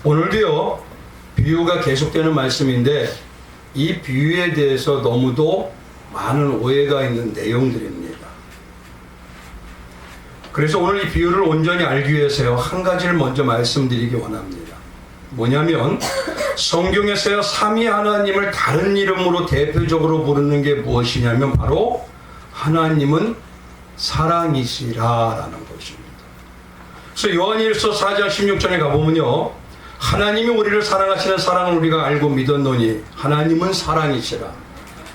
오늘도요, 비유가 계속되는 말씀인데 이 비유에 대해서 너무도 많은 오해가 있는 내용들입니다. 그래서 오늘 이 비유를 온전히 알기 위해서요, 한 가지를 먼저 말씀드리기 원합니다. 뭐냐면 성경에서요, 삼위 하나님을 다른 이름으로 대표적으로 부르는 게 무엇이냐면 바로 하나님은 사랑이시라라는 것입니다. 그래서 요한일서 4장 16절에 가보면요, 하나님이 우리를 사랑하시는 사랑을 우리가 알고 믿었노니 하나님은 사랑이시라.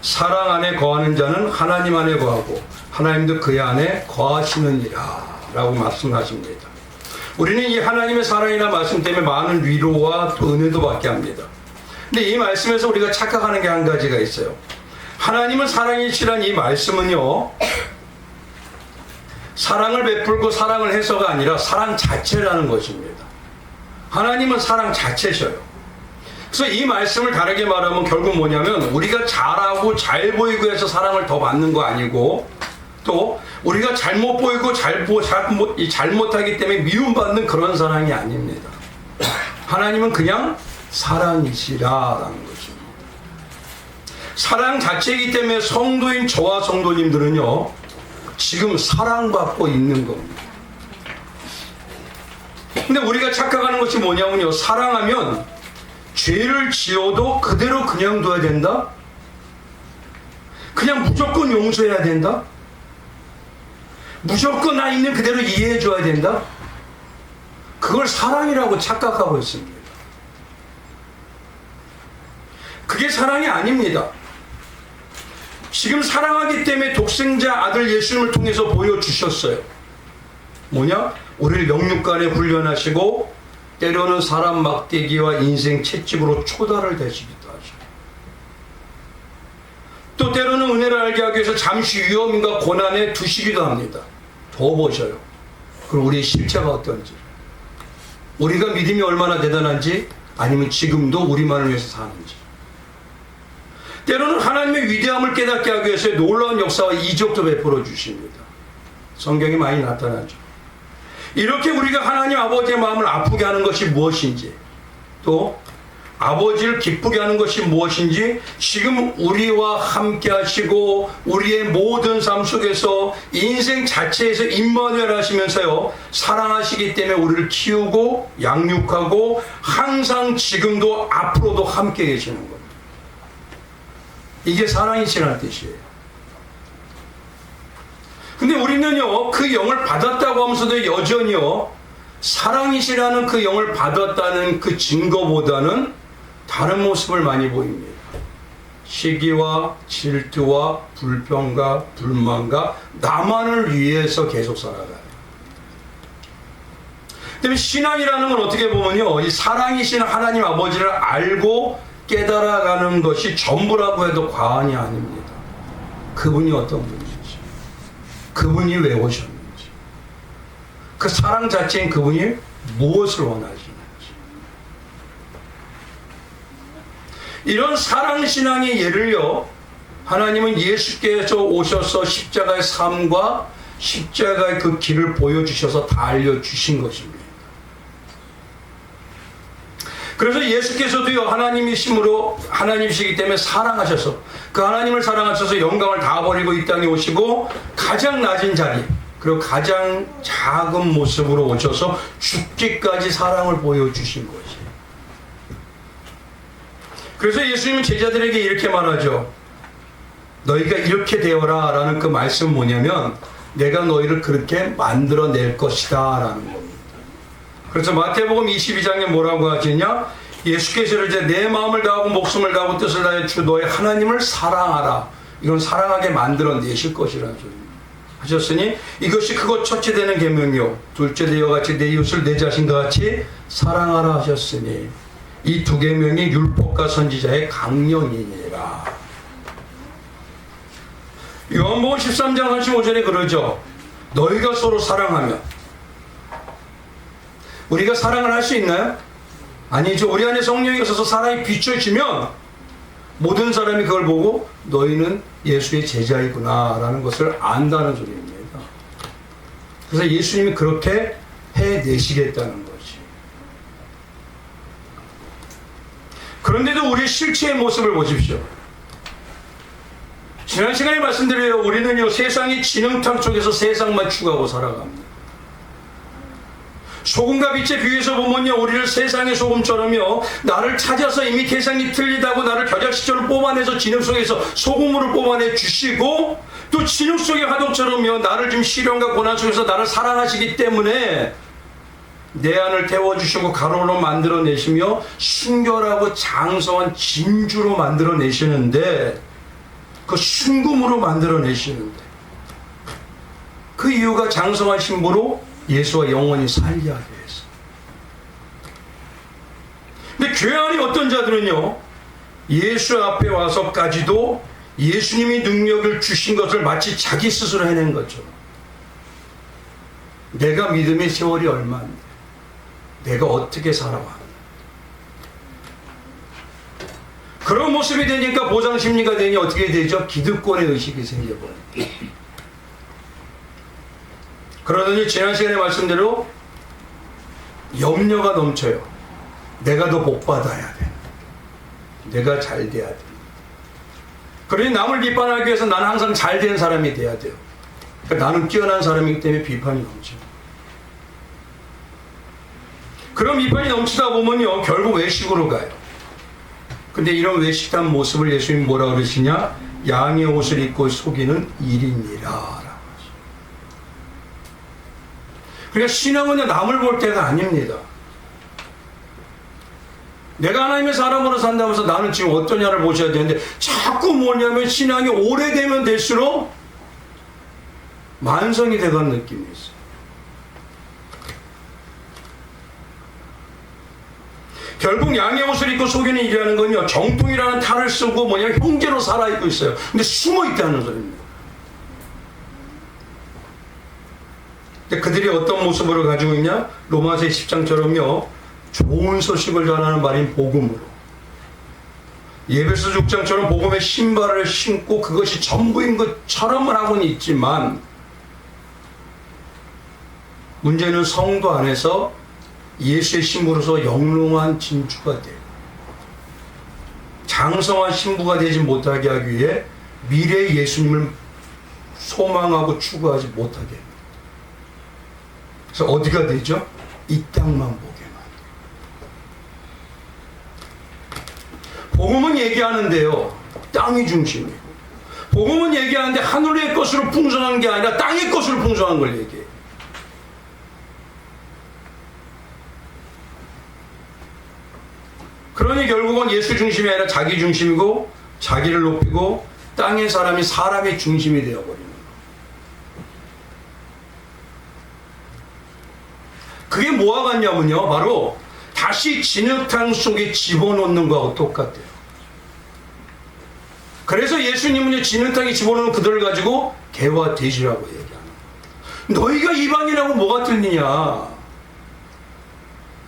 사랑 안에 거하는 자는 하나님 안에 거하고 하나님도 그의 안에 거하시느니라 라고 말씀하십니다. 우리는 이 하나님의 사랑이나 말씀 때문에 많은 위로와 또 은혜도 받게 합니다. 근데 이 말씀에서 우리가 착각하는 게 한 가지가 있어요. 하나님은 사랑이시란 이 말씀은요, 사랑을 베풀고 사랑을 해서가 아니라 사랑 자체라는 것입니다. 하나님은 사랑 자체셔요. 그래서 이 말씀을 다르게 말하면 결국 뭐냐면 우리가 잘하고 잘 보이고 해서 사랑을 더 받는 거 아니고, 또 우리가 잘못 보이고 잘못하기 때문에 미움받는 그런 사랑이 아닙니다. 하나님은 그냥 사랑이시라라는 것입니다. 사랑 자체이기 때문에 성도인 저와 성도님들은요, 지금 사랑받고 있는 겁니다. 근데 우리가 착각하는 것이 뭐냐면요, 사랑하면 죄를 지어도 그대로 그냥 둬야 된다? 그냥 무조건 용서해야 된다? 무조건 나 있는 그대로 이해해 줘야 된다? 그걸 사랑이라고 착각하고 있습니다. 그게 사랑이 아닙니다. 지금 사랑하기 때문에 독생자 아들 예수님을 통해서 보여주셨어요. 뭐냐? 우리를 영육간에 훈련하시고 때로는 사람 막대기와 인생 채찍으로 초다를 대시기도 하죠. 또 때로는 은혜를 알게 하기 위해서 잠시 위험과 고난에 두시기도 합니다. 더 보셔요. 그럼 우리의 실체가 어떤지, 우리가 믿음이 얼마나 대단한지, 아니면 지금도 우리만을 위해서 사는지. 때로는 하나님의 위대함을 깨닫게 하기 위해서 놀라운 역사와 이적도 베풀어 주십니다. 성경에 많이 나타나죠. 이렇게 우리가 하나님 아버지의 마음을 아프게 하는 것이 무엇인지, 또 아버지를 기쁘게 하는 것이 무엇인지 지금 우리와 함께 하시고 우리의 모든 삶 속에서 인생 자체에서 임마누엘 하시면서요, 사랑하시기 때문에 우리를 키우고 양육하고 항상 지금도 앞으로도 함께 계시는 겁니다. 이게 사랑이시라는 뜻이에요. 근데 우리는요, 그 영을 받았다고 하면서도 여전히요, 사랑이시라는 그 영을 받았다는 그 증거보다는 다른 모습을 많이 보입니다. 시기와 질투와 불평과 불만과 나만을 위해서 계속 살아가요. 그다음에 신앙이라는 건 어떻게 보면요, 이 사랑이신 하나님 아버지를 알고 깨달아가는 것이 전부라고 해도 과언이 아닙니다. 그분이 어떤 분이신지, 그분이 왜 오셨는지, 그 사랑 자체인 그분이 무엇을 원하시는지. 이런 사랑신앙의 예를요, 하나님은 예수께서 오셔서 십자가의 삶과 십자가의 그 길을 보여주셔서 다 알려주신 것입니다. 그래서 예수께서도요, 하나님이심으로, 하나님이시기 때문에 사랑하셔서, 그 하나님을 사랑하셔서 영광을 다 버리고 이 땅에 오시고 가장 낮은 자리, 그리고 가장 작은 모습으로 오셔서 죽기까지 사랑을 보여주신 것이에요. 그래서 예수님은 제자들에게 이렇게 말하죠. 너희가 이렇게 되어라 라는 그 말씀은 뭐냐면, 내가 너희를 그렇게 만들어낼 것이다 라는 겁니다. 그래서 마태복음 22장에 뭐라고 하시냐? 예수께서 이제 내 마음을 다하고 목숨을 다하고 뜻을 다해 주 너의 하나님을 사랑하라. 이건 사랑하게 만들어내실 것이라는 소리입니다. 하셨으니 이것이 크고 첫째 되는 계명이요 둘째 되어 같이 내 이웃을 내 자신과 같이 사랑하라 하셨으니 이 두 계명이 율법과 선지자의 강령이니라. 요한복음 13장 35절에 그러죠. 너희가 서로 사랑하면. 우리가 사랑을 할 수 있나요? 아니죠. 우리 안에 성령이 있어서 사랑이 비춰지면 모든 사람이 그걸 보고 너희는 예수의 제자이구나 라는 것을 안다는 소리입니다. 그래서 예수님이 그렇게 해내시겠다는 것이. 그런데도 우리의 실체의 모습을 보십시오. 지난 시간에 말씀드려요. 우리는요, 세상의 진흙탕 속에서 세상만 추구하고 살아갑니다. 소금과 빛의 비유에서 보면요, 우리를 세상의 소금처럼요, 나를 찾아서 이미 세상이 틀리다고 나를 겨자씨처럼 뽑아내서 진흙 속에서 소금으로 뽑아내 주시고, 또 진흙 속의 화덕처럼요, 나를 지금 시련과 고난 속에서 나를 사랑하시기 때문에 내 안을 태워주시고 가루로 만들어내시며 순결하고 장성한 진주로 만들어내시는데, 그 순금으로 만들어내시는데, 그 이유가 장성한 신부로 예수와 영원히 살게 하기 위해서. 근데 교회 안에 어떤 자들은요, 예수 앞에 와서까지도 예수님이 능력을 주신 것을 마치 자기 스스로 해낸 것처럼, 내가 믿음의 세월이 얼마인데 내가 어떻게 살아와, 그런 모습이 되니까 보상심리가 되니 어떻게 되죠? 기득권의 의식이 생겨버려요. 그러더니 지난 시간에 말씀대로 염려가 넘쳐요. 내가 더 복받아야 돼. 내가 잘 돼야 돼. 그러니 남을 비판하기 위해서 나는 항상 잘 된 사람이 돼야 돼요. 그러니까 나는 뛰어난 사람이기 때문에 비판이 넘쳐요. 그런 비판이 넘치다 보면요, 결국 외식으로 가요. 근데 이런 외식한 모습을 예수님이 뭐라 그러시냐? 양의 옷을 입고 속이는 일이니라. 그러니까 신앙은 남을 볼 때가 아닙니다. 내가 하나님의 사람으로 산다면서 나는 지금 어떠냐를 보셔야 되는데, 자꾸 뭐냐면 신앙이 오래되면 될수록 만성이 돼가는 느낌이 있어요. 결국 양의 옷을 입고 속이는 일이라는 건요, 정통이라는 탈을 쓰고 뭐냐면 형제로 살아있고 있어요. 근데 숨어 있다는 소리입니다. 그들이 어떤 모습으로 가지고 있냐? 로마서 10장처럼요, 좋은 소식을 전하는 말인 복음으로, 예배소 6장처럼 복음의 신발을 신고 그것이 전부인 것처럼은 하고는 있지만, 문제는 성도 안에서 예수의 신부로서 영롱한 진주가 되고 장성한 신부가 되지 못하게 하기 위해 미래의 예수님을 소망하고 추구하지 못하게 합니다. 그래서 어디가 되죠? 이 땅만 보게만. 복음은 얘기하는데요, 땅이 중심이고, 복음은 얘기하는데 하늘의 것으로 풍성한 게 아니라 땅의 것으로 풍성한 걸 얘기해요. 그러니 결국은 예수 중심이 아니라 자기 중심이고, 자기를 높이고 땅의 사람이 사람의 중심이 되어버리는 거예요. 그게 뭐와 같냐면요, 바로 다시 진흙탕 속에 집어넣는 거하고 똑같아요. 그래서 예수님은요, 진흙탕에 집어넣는 그들을 가지고 개와 돼지라고 얘기하는 거예요. 너희가 이방인하고 뭐가 틀리냐.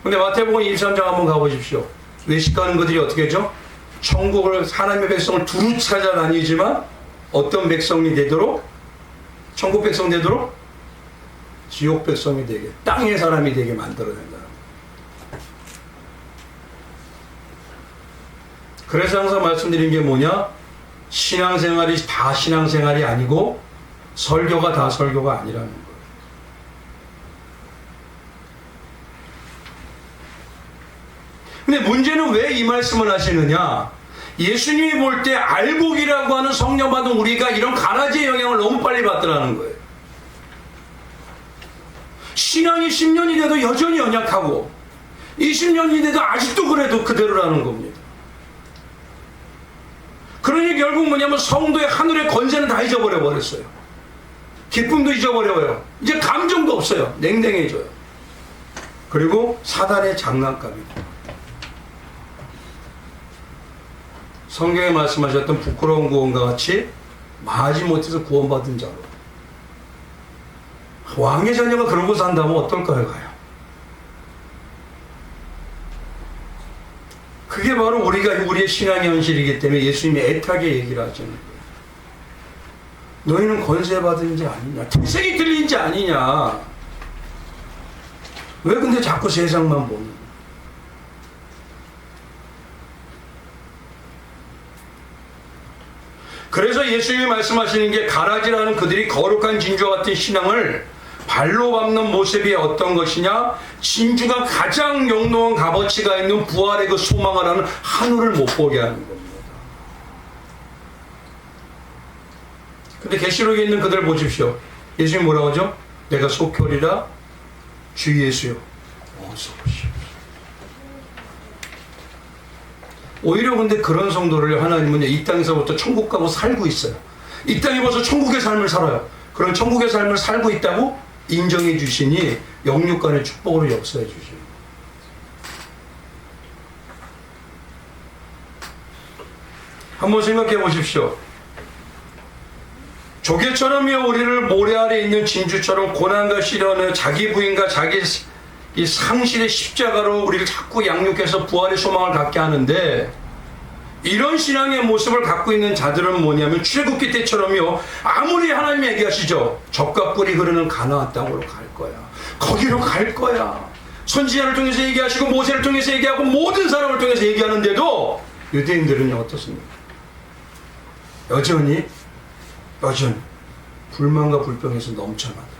근데 마태복음 23장 한번 가보십시오. 외식하는 그들이 어떻게 하죠? 천국을, 하나님의 백성을 두루 찾아다니지만 어떤 백성이 되도록? 천국 백성 되도록? 지옥 백성이 되게, 땅의 사람이 되게 만들어낸다는 거예요. 그래서 항상 말씀드린 게 뭐냐? 신앙생활이 다 신앙생활이 아니고 설교가 다 설교가 아니라는 거예요. 근데 문제는 왜 이 말씀을 하시느냐? 예수님이 볼 때 알곡이라고 하는 성령 받은 우리가 이런 가라지의 영향을 너무 빨리 받더라는 거예요. 신앙이 10년이 돼도 여전히 연약하고 20년이 돼도 아직도 그래도 그대로라는 겁니다. 그러니 결국 뭐냐면 성도의 하늘의 권세는 다 잊어버려 버렸어요. 기쁨도 잊어버려요. 이제 감정도 없어요. 냉랭해져요. 그리고 사단의 장난감이고, 성경에 말씀하셨던 부끄러운 구원과 같이 마지못해서 구원받은 자로, 왕의 자녀가 그러고 산다면 어떨까요? 가요. 그게 바로 우리의 신앙의 현실이기 때문에 예수님이 애타게 얘기를 하시는 거예요. 너희는 권세받은 자 아니냐, 태생이 틀린 자 아니냐, 왜 근데 자꾸 세상만 보는 거야? 그래서 예수님이 말씀하시는 게 가라지라는 그들이 거룩한 진주와 같은 신앙을 발로 밟는 모습이 어떤 것이냐? 진주가 가장 영롱한 값어치가 있는 부활의 그 소망을 하는 하늘을 못 보게 하는 겁니다. 근데 계시록에 있는 그들 보십시오. 예수님이 뭐라고 하죠? 내가 속결이라 주 예수여 어서 오시오. 오히려 근데 그런 성도를 하나님은 이 땅에서부터 천국 가고 살고 있어요. 이 땅에 벌써 천국의 삶을 살아요. 그런 천국의 삶을 살고 있다고 인정해 주시니 영육간의 축복으로 역사해 주시니. 한번 생각해 보십시오. 조개처럼요, 우리를 모래 아래 있는 진주처럼 고난과 시련을 자기 부인과 자기 이 상실의 십자가로 우리를 자꾸 양육해서 부활의 소망을 갖게 하는데, 이런 신앙의 모습을 갖고 있는 자들은 뭐냐면 출애굽기 때처럼요, 아무리 하나님이 얘기하시죠, 젖과 꿀이 흐르는 가나안 땅으로 갈 거야, 거기로 갈 거야, 선지자를 통해서 얘기하시고 모세를 통해서 얘기하고 모든 사람을 통해서 얘기하는데도 유대인들은 어떻습니까? 여전히 불만과 불평에서 넘쳐나다.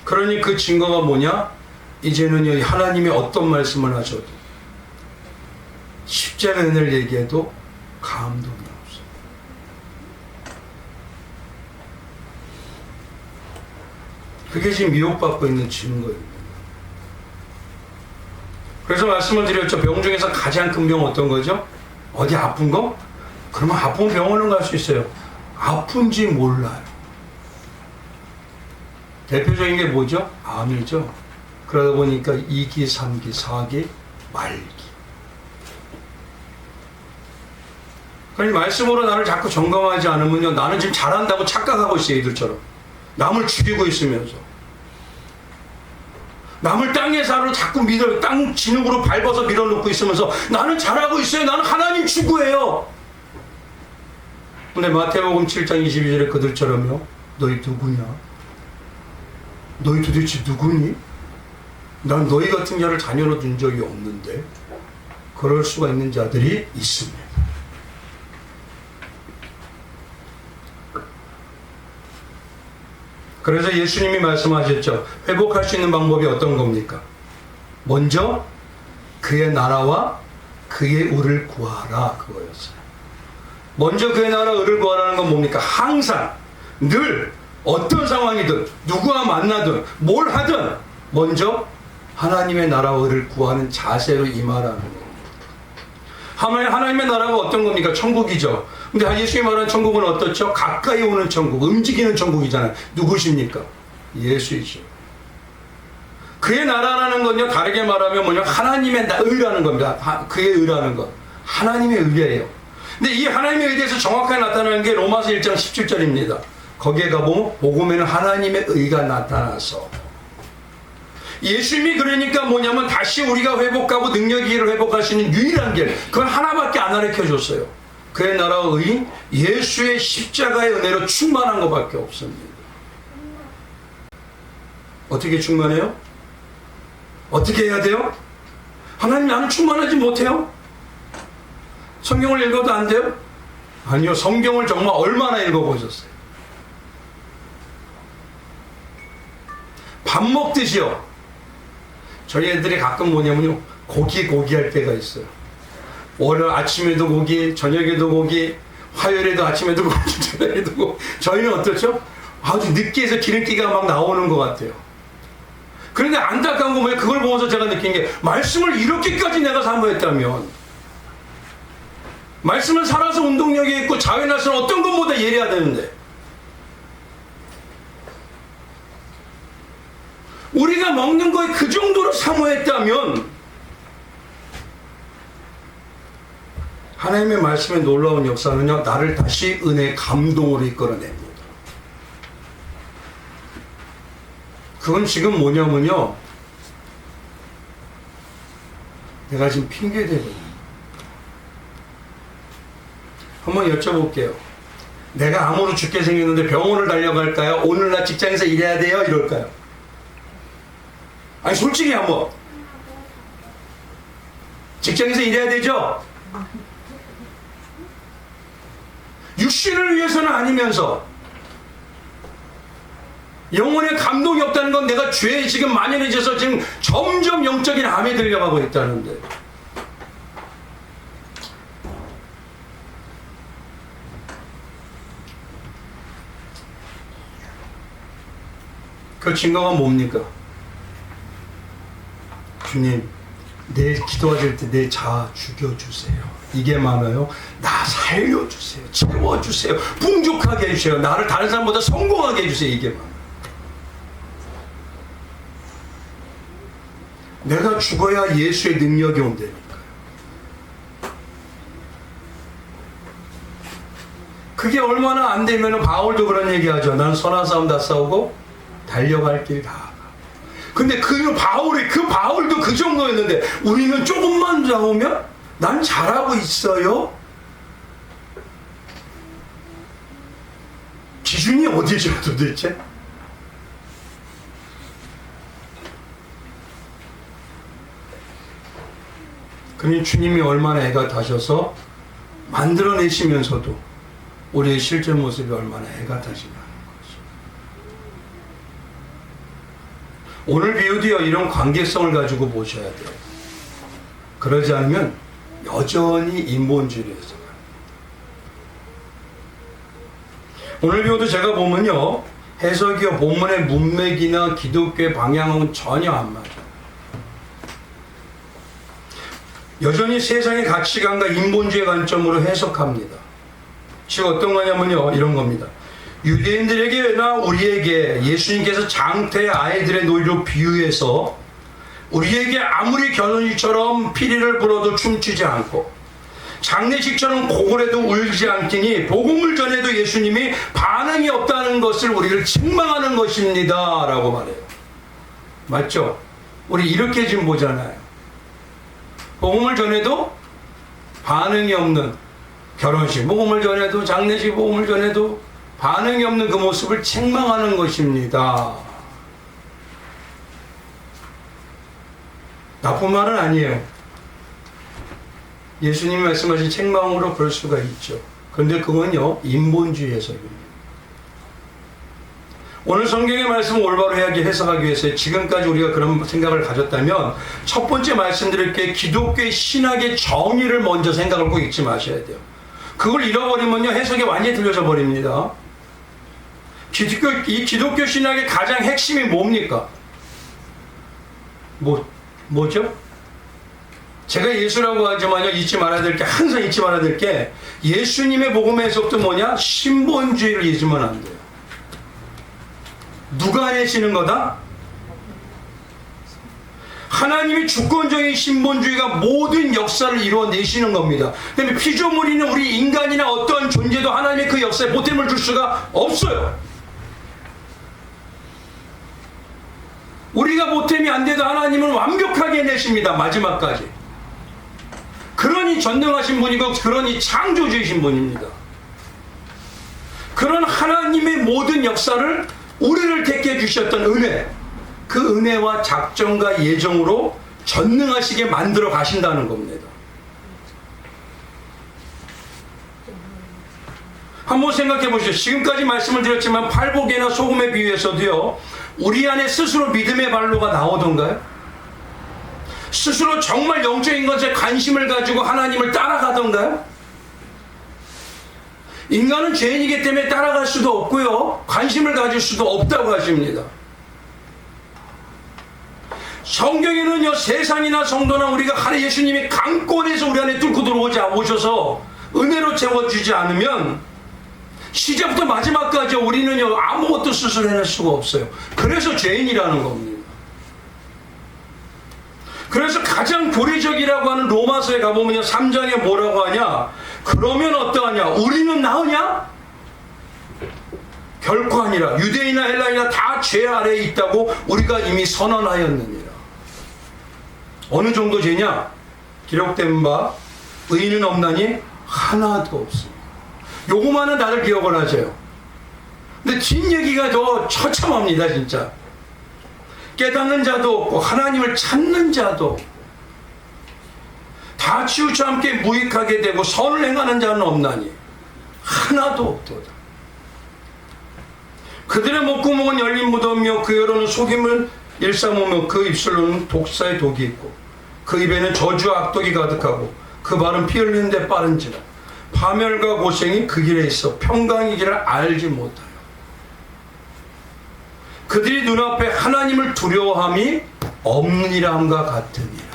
그러니 그 증거가 뭐냐? 이제는 하나님이 어떤 말씀을 하셔도 십자가 은혜를 얘기해도 감동이 없어요. 그게 지금 미혹받고 있는 증거입니다. 그래서 말씀을 드렸죠. 병 중에서 가장 큰 병은 어떤 거죠? 어디 아픈 거? 그러면 아픈 병원은 갈 수 있어요. 아픈지 몰라요. 대표적인 게 뭐죠? 암이죠. 그러다 보니까 2기, 3기, 4기, 말기. 그러니 말씀으로 나를 자꾸 점검하지 않으면요, 나는 지금 잘한다고 착각하고 있어요. 이들처럼 남을 죽이고 있으면서, 남을 땅에 사로 자꾸 땅 진흙으로 밟아서 밀어놓고 있으면서 나는 잘하고 있어요. 나는 하나님 추구해요. 근데 마태복음 7장 22절에 그들처럼요, 너희 누구냐? 너희 도대체 누구니? 난 너희 같은 자를 자녀로 둔 적이 없는데. 그럴 수가 있는 자들이 있습니다. 그래서 예수님이 말씀하셨죠. 회복할 수 있는 방법이 어떤 겁니까? 먼저 그의 나라와 그의 의를 구하라, 그거였어요. 먼저 그의 나라와 의를 구하라는 건 뭡니까? 항상 늘 어떤 상황이든 누구와 만나든 뭘 하든 먼저 하나님의 나라와 의를 구하는 자세로 임하라는 겁니다. 하나님의 나라가 어떤 겁니까? 천국이죠. 근데 예수님이 말하는 천국은 어떻죠? 가까이 오는 천국, 움직이는 천국이잖아요. 누구십니까? 예수이죠. 그의 나라라는 건요, 다르게 말하면 뭐냐, 하나님의 의라는 겁니다. 그의 의라는 것, 하나님의 의예요. 근데 이 하나님의 의에 대해서 정확하게 나타나는 게 로마서 1장 17절입니다. 거기에 가보면 복음에는 하나님의 의가 나타나서, 예수님이 그러니까 뭐냐면 다시 우리가 회복하고 능력 있게 회복할 수 있는 유일한 길, 그건 하나밖에 안 가르쳐줬어요. 그의 나라와 의, 예수의 십자가의 은혜로 충만한 것밖에 없습니다. 어떻게 충만해요? 어떻게 해야 돼요? 하나님, 나는 충만하지 못해요? 성경을 읽어도 안 돼요? 아니요, 성경을 정말 얼마나 읽어보셨어요? 밥 먹듯이요. 저희 애들이 가끔 뭐냐면요, 고기 할 때가 있어요. 월요일 아침에도 고기, 저녁에도 고기, 화요일에도 아침에도 고기, 저녁에도 고기. 저희는 어떻죠? 아주 늦게해서 기름기가 막 나오는 것 같아요. 그런데 안타까운 건 뭐예요? 그걸 보면서 제가 느낀 게, 말씀을 이렇게까지 내가 사모했다면, 말씀을 살아서 운동력이 있고 자회나서는 어떤 것보다 예리해야 되는데, 우리가 먹는 거에 그 정도로 사모했다면 하나님의 말씀의 놀라운 역사는요, 나를 다시 은혜의 감동으로 이끌어냅니다. 그건 지금 뭐냐면요, 내가 지금 핑계대거든요. 한번 여쭤볼게요. 내가 암으로 죽게 생겼는데 병원을 달려갈까요? 오늘 나 직장에서 일해야 돼요? 이럴까요? 아니 솔직히 한번 직장에서 일해야 되죠? 육신을 위해서는 아니면서 영혼의 감동이 없다는 건 내가 죄에 지금 만연해져서 지금 점점 영적인 암에 들려가고 있다는데, 그 증거가 뭡니까? 주님, 내일 기도하실 때 내 자아 죽여주세요. 이게 많아요. 나 살려주세요. 채워주세요. 풍족하게 해주세요. 나를 다른 사람보다 성공하게 해주세요. 이게 많아요. 내가 죽어야 예수의 능력이 온다니까요. 그게 얼마나 안 되면 바울도 그런 얘기하죠. 나는 선한 싸움 다 싸우고 달려갈 길 다. 근데 그 바울도 그 정도였는데 우리는 조금만 나오면 난 잘하고 있어요. 기준이 어디죠 도대체? 그러니 주님이 얼마나 애가 타셔서 만들어내시면서도 우리의 실제 모습이 얼마나 애가 타시나 하는 거죠. 오늘 비유도요, 이런 관계성을 가지고 보셔야 돼요. 그러지 않으면 여전히 인본주의로 해석합니다. 오늘 비유도 제가 보면요, 해석이요, 본문의 문맥이나 기독교의 방향은 전혀 안 맞아요. 여전히 세상의 가치관과 인본주의 관점으로 해석합니다. 즉 어떤 거냐면요, 이런 겁니다. 유대인들에게나 우리에게 예수님께서 장태의 아이들의 노이로 비유해서 우리에게 아무리 결혼식처럼 피리를 불어도 춤추지 않고 장례식처럼 고골해도 울지 않기니 복음을 전해도 예수님이 반응이 없다는 것을 우리를 책망하는 것입니다 라고 말해요. 맞죠? 우리 이렇게 지금 보잖아요. 복음을 전해도 반응이 없는 결혼식, 복음을 전해도 장례식, 복음을 전해도 반응이 없는 그 모습을 책망하는 것입니다. 나쁜 말은 아니에요. 예수님이 말씀하신 책망으로 볼 수가 있죠. 그런데 그건요, 인본주의 해석입니다. 오늘 성경의 말씀을 올바로 해석하기 위해서 지금까지 우리가 그런 생각을 가졌다면 첫 번째 말씀드릴 게 기독교의 신학의 정의를 먼저 생각을 꼭 잊지 마셔야 돼요. 그걸 잃어버리면요, 해석이 완전히 틀려져 버립니다. 이 기독교 신학의 가장 핵심이 뭡니까? 뭐죠? 제가 예수라고 하지만요, 잊지 말아야 될 게, 항상 잊지 말아야 될 게, 예수님의 복음의 해석도 뭐냐? 신본주의를 잊으면 안 돼요. 누가 해내시는 거다? 하나님이 주권적인 신본주의가 모든 역사를 이루어내시는 겁니다. 그다음에 피조물이는 우리 인간이나 어떠한 존재도 하나님의 그 역사에 보탬을 줄 수가 없어요. 우리가 보탬이 안 돼도 하나님은 완벽하게 해내십니다. 마지막까지. 그러니 전능하신 분이고 그러니 창조주이신 분입니다. 그런 하나님의 모든 역사를 우리를 택해 주셨던 은혜, 그 은혜와 작정과 예정으로 전능하시게 만들어 가신다는 겁니다. 한번 생각해 보시죠. 지금까지 말씀을 드렸지만 팔복이나 소금에 비유해서도요, 우리 안에 스스로 믿음의 발로가 나오던가요? 스스로 정말 영적인 것에 관심을 가지고 하나님을 따라가던가요? 인간은 죄인이기 때문에 따라갈 수도 없고요, 관심을 가질 수도 없다고 하십니다. 성경에는요, 세상이나 성도나 우리가 하나님 예수님이 강권에서 우리 안에 뚫고 오셔서 은혜로 채워주지 않으면 시작부터 마지막까지 우리는요, 아무것도 스스로 해낼 수가 없어요. 그래서 죄인이라는 겁니다. 그래서 가장 교리적이라고 하는 로마서에 가보면요, 3장에 뭐라고 하냐? 그러면 어떠하냐? 우리는 나으냐? 결코 아니라 유대인이나 헬라인이나 다 죄 아래에 있다고 우리가 이미 선언하였느니라. 어느 정도 죄냐? 기록된 바 의인은 없나니 하나도 없습니다. 요거만은 다들 기억을 하세요. 근데 뒷얘기가 더 처참합니다. 진짜 깨닫는 자도 없고 하나님을 찾는 자도 없고, 다 치우쳐 함께 무익하게 되고 선을 행하는 자는 없나니 하나도 없도다. 그들의 목구멍은 열린 무덤이며 그 혀로는 속임을 일삼으며 그 입술로는 독사의 독이 있고 그 입에는 저주와 악독이 가득하고 그 발은 피 흘리는 데 빠른지라 파멸과 고생이 그 길에 있어 평강이기를 알지 못하여 그들이 눈앞에 하나님을 두려워함이 없느니라 함과 같으니라.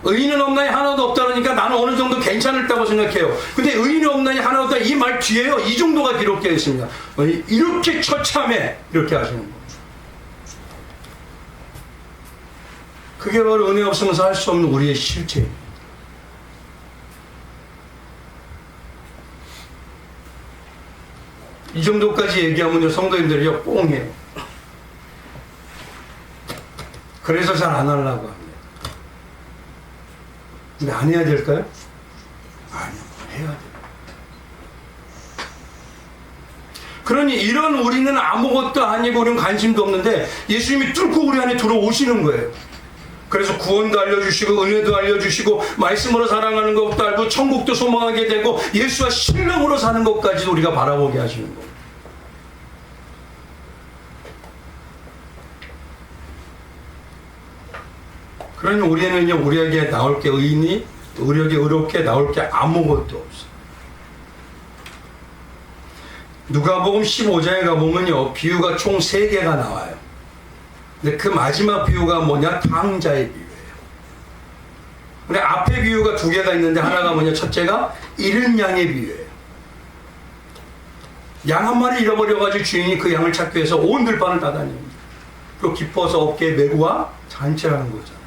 의인은 없나니 하나도 없다니까 나는 어느 정도 괜찮을다고 생각해요. 근데 의인이 없나니 하나도 없다 이 말 뒤에요 이 정도가 기록되어 있습니다. 이렇게 처참해 이렇게 하시는 겁니다. 그게 바로 은혜 없으면서 할 수 없는 우리의 실체입니다. 이 정도까지 얘기하면 성도님들이 뽕해요. 그래서 잘 안 하려고 합니다. 근데 안 해야 될까요? 아니요, 해야 돼요. 그러니 이런 우리는 아무것도 아니고 우리는 관심도 없는데 예수님이 뚫고 우리 안에 들어오시는 거예요. 그래서 구원도 알려주시고 은혜도 알려주시고 말씀으로 사랑하는 것도 알고 천국도 소망하게 되고 예수와 신령으로 사는 것까지도 우리가 바라보게 하시는 거예요. 그러니 우리는 우리에게 나올 게 의인이 우리에게 의롭게 나올 게 아무것도 없어요. 누가복음 15장에 가보면요 비유가 총 3개가 나와요. 근데 그 마지막 비유가 뭐냐? 탕자의 비유예요. 근데 앞에 비유가 2개가 있는데 하나가 뭐냐? 첫째가 잃은 양의 비유예요. 양 한 마리 잃어버려가지고 주인이 그 양을 찾기 위해서 온 들판을 다 다닙니다. 그리고 기뻐서 어깨에 메고 와 잔치하는 거잖아요.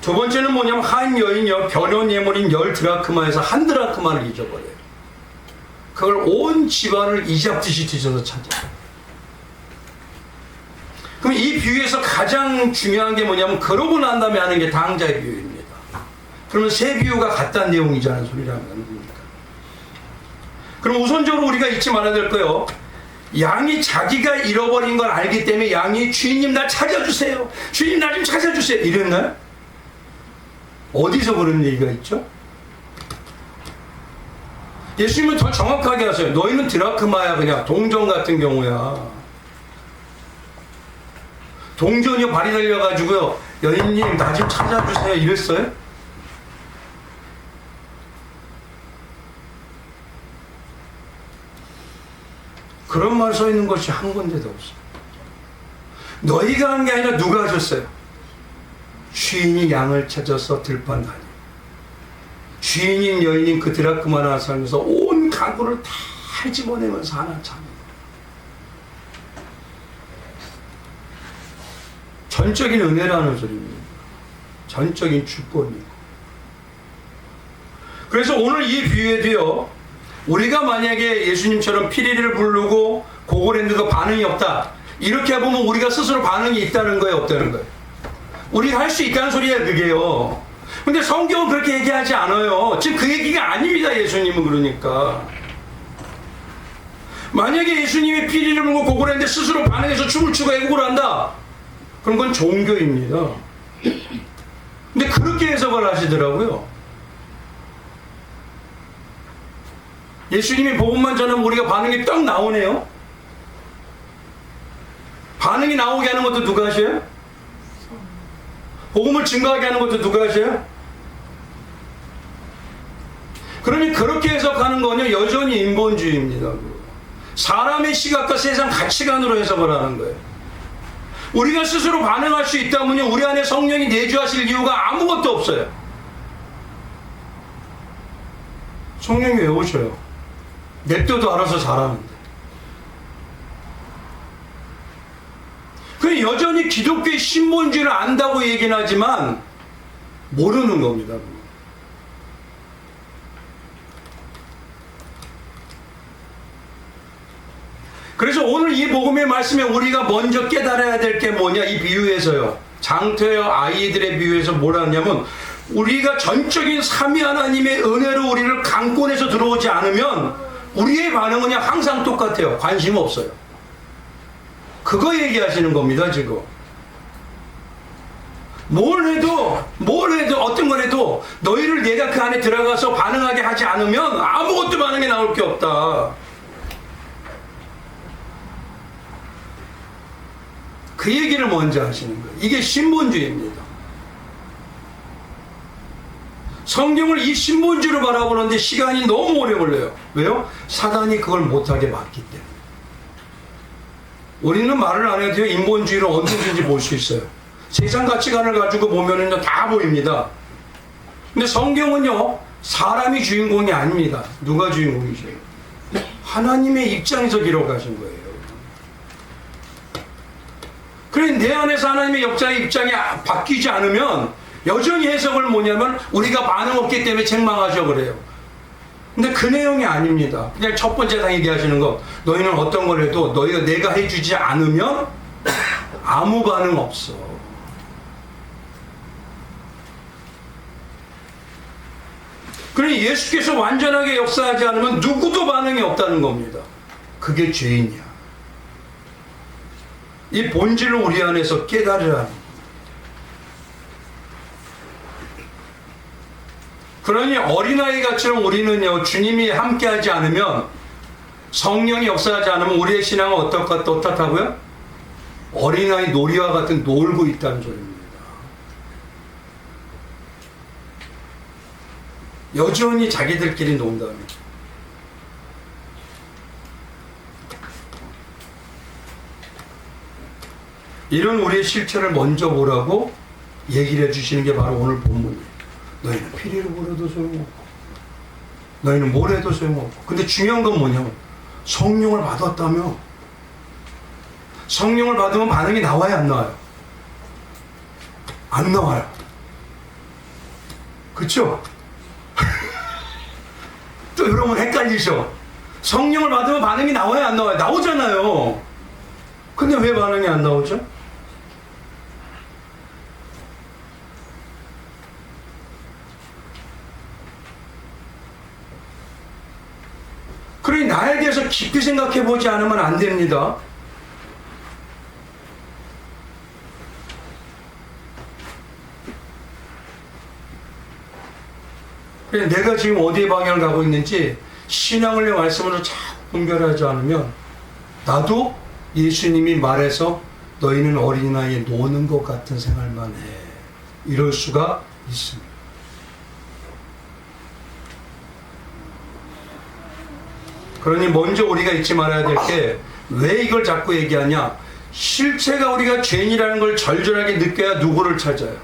두 번째는 뭐냐면 한 여인이요 변원 예물인 10드라크마에서 1드라크마를 잊어버려요. 그걸 온 집안을 이잡듯이 뒤져서 찾아요. 그럼 이 비유에서 가장 중요한 게 뭐냐면 그러고 난 다음에 하는 게 당자의 비유입니다. 그러면 세 비유가 같다는 내용이자는 소리라는 겁니까? 그럼 우선적으로 우리가 잊지 말아야 될 거예요. 양이 자기가 잃어버린 걸 알기 때문에 양이 주인님 나 찾아주세요. 주인님 나 좀 찾아주세요. 이랬나요? 어디서 그런 얘기가 있죠? 예수님은 더 정확하게 하세요. 너희는 드라크마야 그냥 동전 같은 경우야. 동전이 발이 달려가지고요. 여인님 나 좀 찾아주세요. 이랬어요? 그런 말 써 있는 것이 한 군데도 없어요. 너희가 한 게 아니라 누가 하셨어요? 주인이 양을 찾아서 들판 다니. 주인인 여인인 그 드라크마나 살면서 온 가구를 다 집어내면서 하나 찾는. 전적인 은혜라는 소리입니다. 전적인 축복이고. 그래서 오늘 이 비유에도요. 우리가 만약에 예수님처럼 피리를 부르고 고걸 했는데도 반응이 없다. 이렇게 보면 우리가 스스로 반응이 있다는 거예요, 없다는 거예요. 우리가 할 수 있다는 소리예요, 그게요. 근데 성경은 그렇게 얘기하지 않아요. 지금 그 얘기가 아닙니다, 예수님은. 그러니까 만약에 예수님이 피리를 불고 고걸 했는데 스스로 반응해서 춤을 추고 애국을 한다. 그런 건 종교입니다. 근데 그렇게 해석을 하시더라고요. 예수님이 복음만 전하면 우리가 반응이 딱 나오네요. 반응이 나오게 하는 것도 누가 하셔요? 복음을 증거하게 하는 것도 누가 하셔요? 그러니 그렇게 해석하는 거는 여전히 인본주의입니다. 사람의 시각과 세상 가치관으로 해석을 하는 거예요. 우리가 스스로 반응할 수 있다면 우리 안에 성령이 내주하실 이유가 아무것도 없어요. 성령이 왜 오셔요? 냅둬도 알아서 잘하는데. 그 여전히 기독교의 신본주의를 안다고 얘기는 하지만 모르는 겁니다. 그래서 오늘 이 복음의 말씀에 우리가 먼저 깨달아야 될 게 뭐냐, 이 비유에서요. 장터의 아이들의 비유에서 뭘 하냐면 우리가 전적인 삼위 하나님의 은혜로 우리를 강권해서 들어오지 않으면 우리의 반응은 그냥 항상 똑같아요. 관심 없어요. 그거 얘기하시는 겁니다, 지금. 뭘 해도 어떤 걸 해도 너희를 내가 그 안에 들어가서 반응하게 하지 않으면 아무것도 반응이 나올 게 없다. 그 얘기를 먼저 하시는 거예요. 이게 신본주의입니다. 성경을 이 신본주의로 바라보는데 시간이 너무 오래 걸려요. 왜요? 사단이 그걸 못하게 막기 때문에. 우리는 말을 안 해도 인본주의를 언제든지 볼 수 있어요. 세상 가치관을 가지고 보면은 다 보입니다. 근데 성경은요, 사람이 주인공이 아닙니다. 누가 주인공이죠? 하나님의 입장에서 기록하신 거예요. 그래, 내 안에서 하나님의 역사의 입장이 바뀌지 않으면 여전히 해석을 뭐냐면 우리가 반응 없기 때문에 책망하죠 그래요. 근데 그 내용이 아닙니다. 그냥 첫 번째 다 얘기하시는 거, 너희는 어떤 걸 해도 너희가 내가 해주지 않으면 아무 반응 없어. 그러니 예수께서 완전하게 역사하지 않으면 누구도 반응이 없다는 겁니다. 그게 죄인이야. 이 본질을 우리 안에서 깨달으라는. 그러니 어린아이같처럼 우리는요, 주님이 함께하지 않으면, 성령이 역사하지 않으면 우리의 신앙은 어떻다고요? 어린아이 놀이와 같은 놀고 있다는 소리입니다. 여전히 자기들끼리 논다는. 이런 우리의 실체를 먼저 보라고 얘기를 해주시는 게 바로 오늘 본문이에요. 너희는 피리를 부려도 소용없고 너희는 뭘 해도 소용없고. 근데 중요한 건 뭐냐면 성령을 받았다며. 성령을 받으면 반응이 나와요 안 나와요? 안 나와요. 그쵸? 또 여러분 헷갈리죠? 성령을 받으면 반응이 나와요 안 나와요? 나오잖아요. 근데 왜 반응이 안 나오죠? 그러니 나에 대해서 깊이 생각해 보지 않으면 안 됩니다. 그래, 내가 지금 어디에 방향을 가고 있는지 신앙을 말씀으로 잘 분별하지 않으면 나도 예수님이 말해서 너희는 어린아이에 노는 것 같은 생활만 해. 이럴 수가 있습니다. 그러니 먼저 우리가 잊지 말아야 될 게, 왜 이걸 자꾸 얘기하냐? 실체가 우리가 죄인이라는 걸 절절하게 느껴야 누구를 찾아요?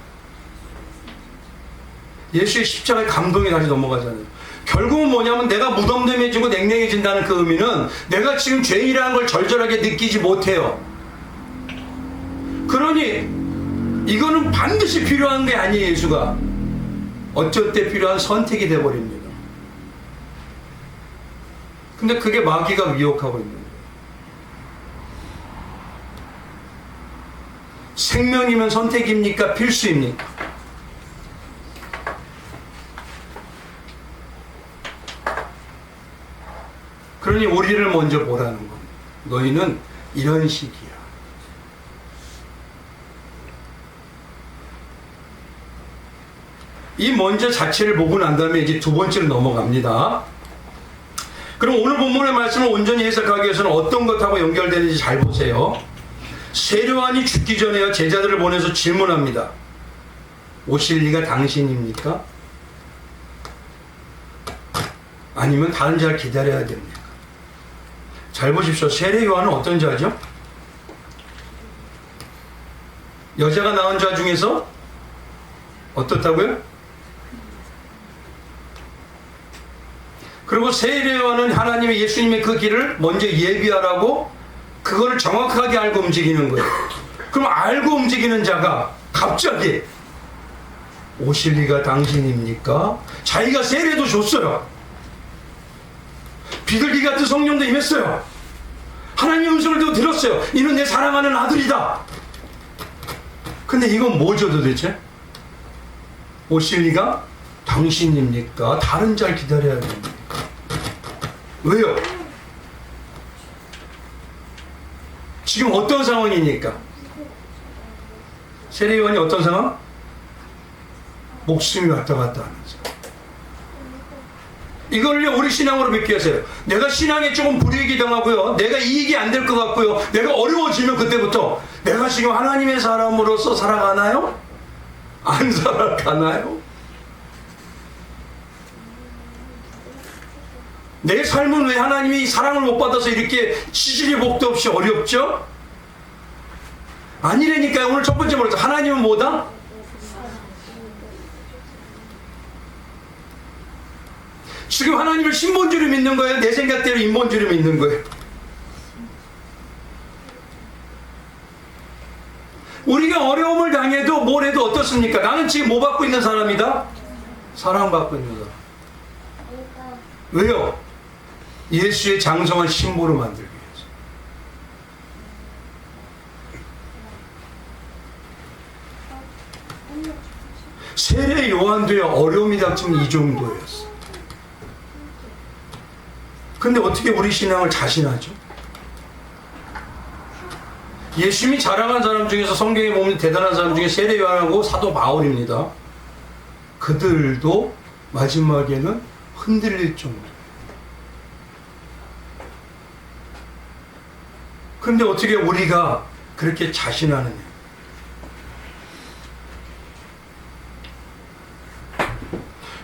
예수의 십자가의 감동이 다시 넘어가잖아요. 결국은 뭐냐면 내가 무덤덤해지고 냉랭해진다는 그 의미는 내가 지금 죄인이라는 걸 절절하게 느끼지 못해요. 그러니 이거는 반드시 필요한 게 아니에요. 예수가 어쩔 때 필요한 선택이 돼버립니다. 근데 그게 마귀가 미혹하고 있는 거예요. 생명이면 선택입니까? 필수입니까? 그러니 우리를 먼저 보라는 겁니다. 너희는 이런 식이야. 이 먼저 자체를 보고 난 다음에 이제 두 번째로 넘어갑니다. 그럼 오늘 본문의 말씀을 온전히 해석하기 위해서는 어떤 것하고 연결되는지 잘 보세요. 세례요한이 죽기 전에요, 제자들을 보내서 질문합니다. 오실 리가 당신입니까? 아니면 다른 자를 기다려야 됩니까? 잘 보십시오. 세례요한은 어떤 자죠? 여자가 낳은 자 중에서 어떻다고요? 그리고 세례요한은 하나님의 예수님의 그 길을 먼저 예비하라고 그거를 정확하게 알고 움직이는 거예요. 그럼 알고 움직이는 자가 갑자기 오실 리가 당신입니까? 자기가 세례도 줬어요. 비둘기 같은 성령도 임했어요. 하나님의 음성을 또 들었어요. 이는 내 사랑하는 아들이다. 근데 이건 뭐죠 도대체? 오실 리가 당신입니까? 다른 자를 기다려야 됩니까? 왜요? 지금 어떤 상황이니까? 세례요한이 어떤 상황? 목숨이 왔다 갔다 하는 사람. 이걸요 우리 신앙으로 믿게 하세요. 내가 신앙에 조금 불이익이 당하고요, 내가 이익이 안 될 것 같고요, 내가 어려워지면 그때부터 내가 지금 하나님의 사람으로서 살아가나요? 안 살아가나요? 내 삶은 왜 하나님이 사랑을 못 받아서 이렇게 치질이 복도 없이 어렵죠? 아니라니까요. 오늘 첫 번째 말했죠. 하나님은 뭐다? 지금 하나님을 신본주로 믿는 거예요? 내 생각대로 인본주로 믿는 거예요? 우리가 어려움을 당해도 뭘 해도 어떻습니까? 나는 지금 뭐 받고 있는 사람이다? 사랑받고 있는 사람. 왜요? 예수의 장성한 신부로 만들기 위해서. 세례 요한도요 어려움이 닥치면 이 정도였어. 근데 어떻게 우리 신앙을 자신하죠? 예수님이 자랑한 사람 중에서 성경에 보면 대단한 사람 중에 세례 요한하고 사도 바울입니다. 그들도 마지막에는 흔들릴 정도. 근데 어떻게 우리가 그렇게 자신하느냐?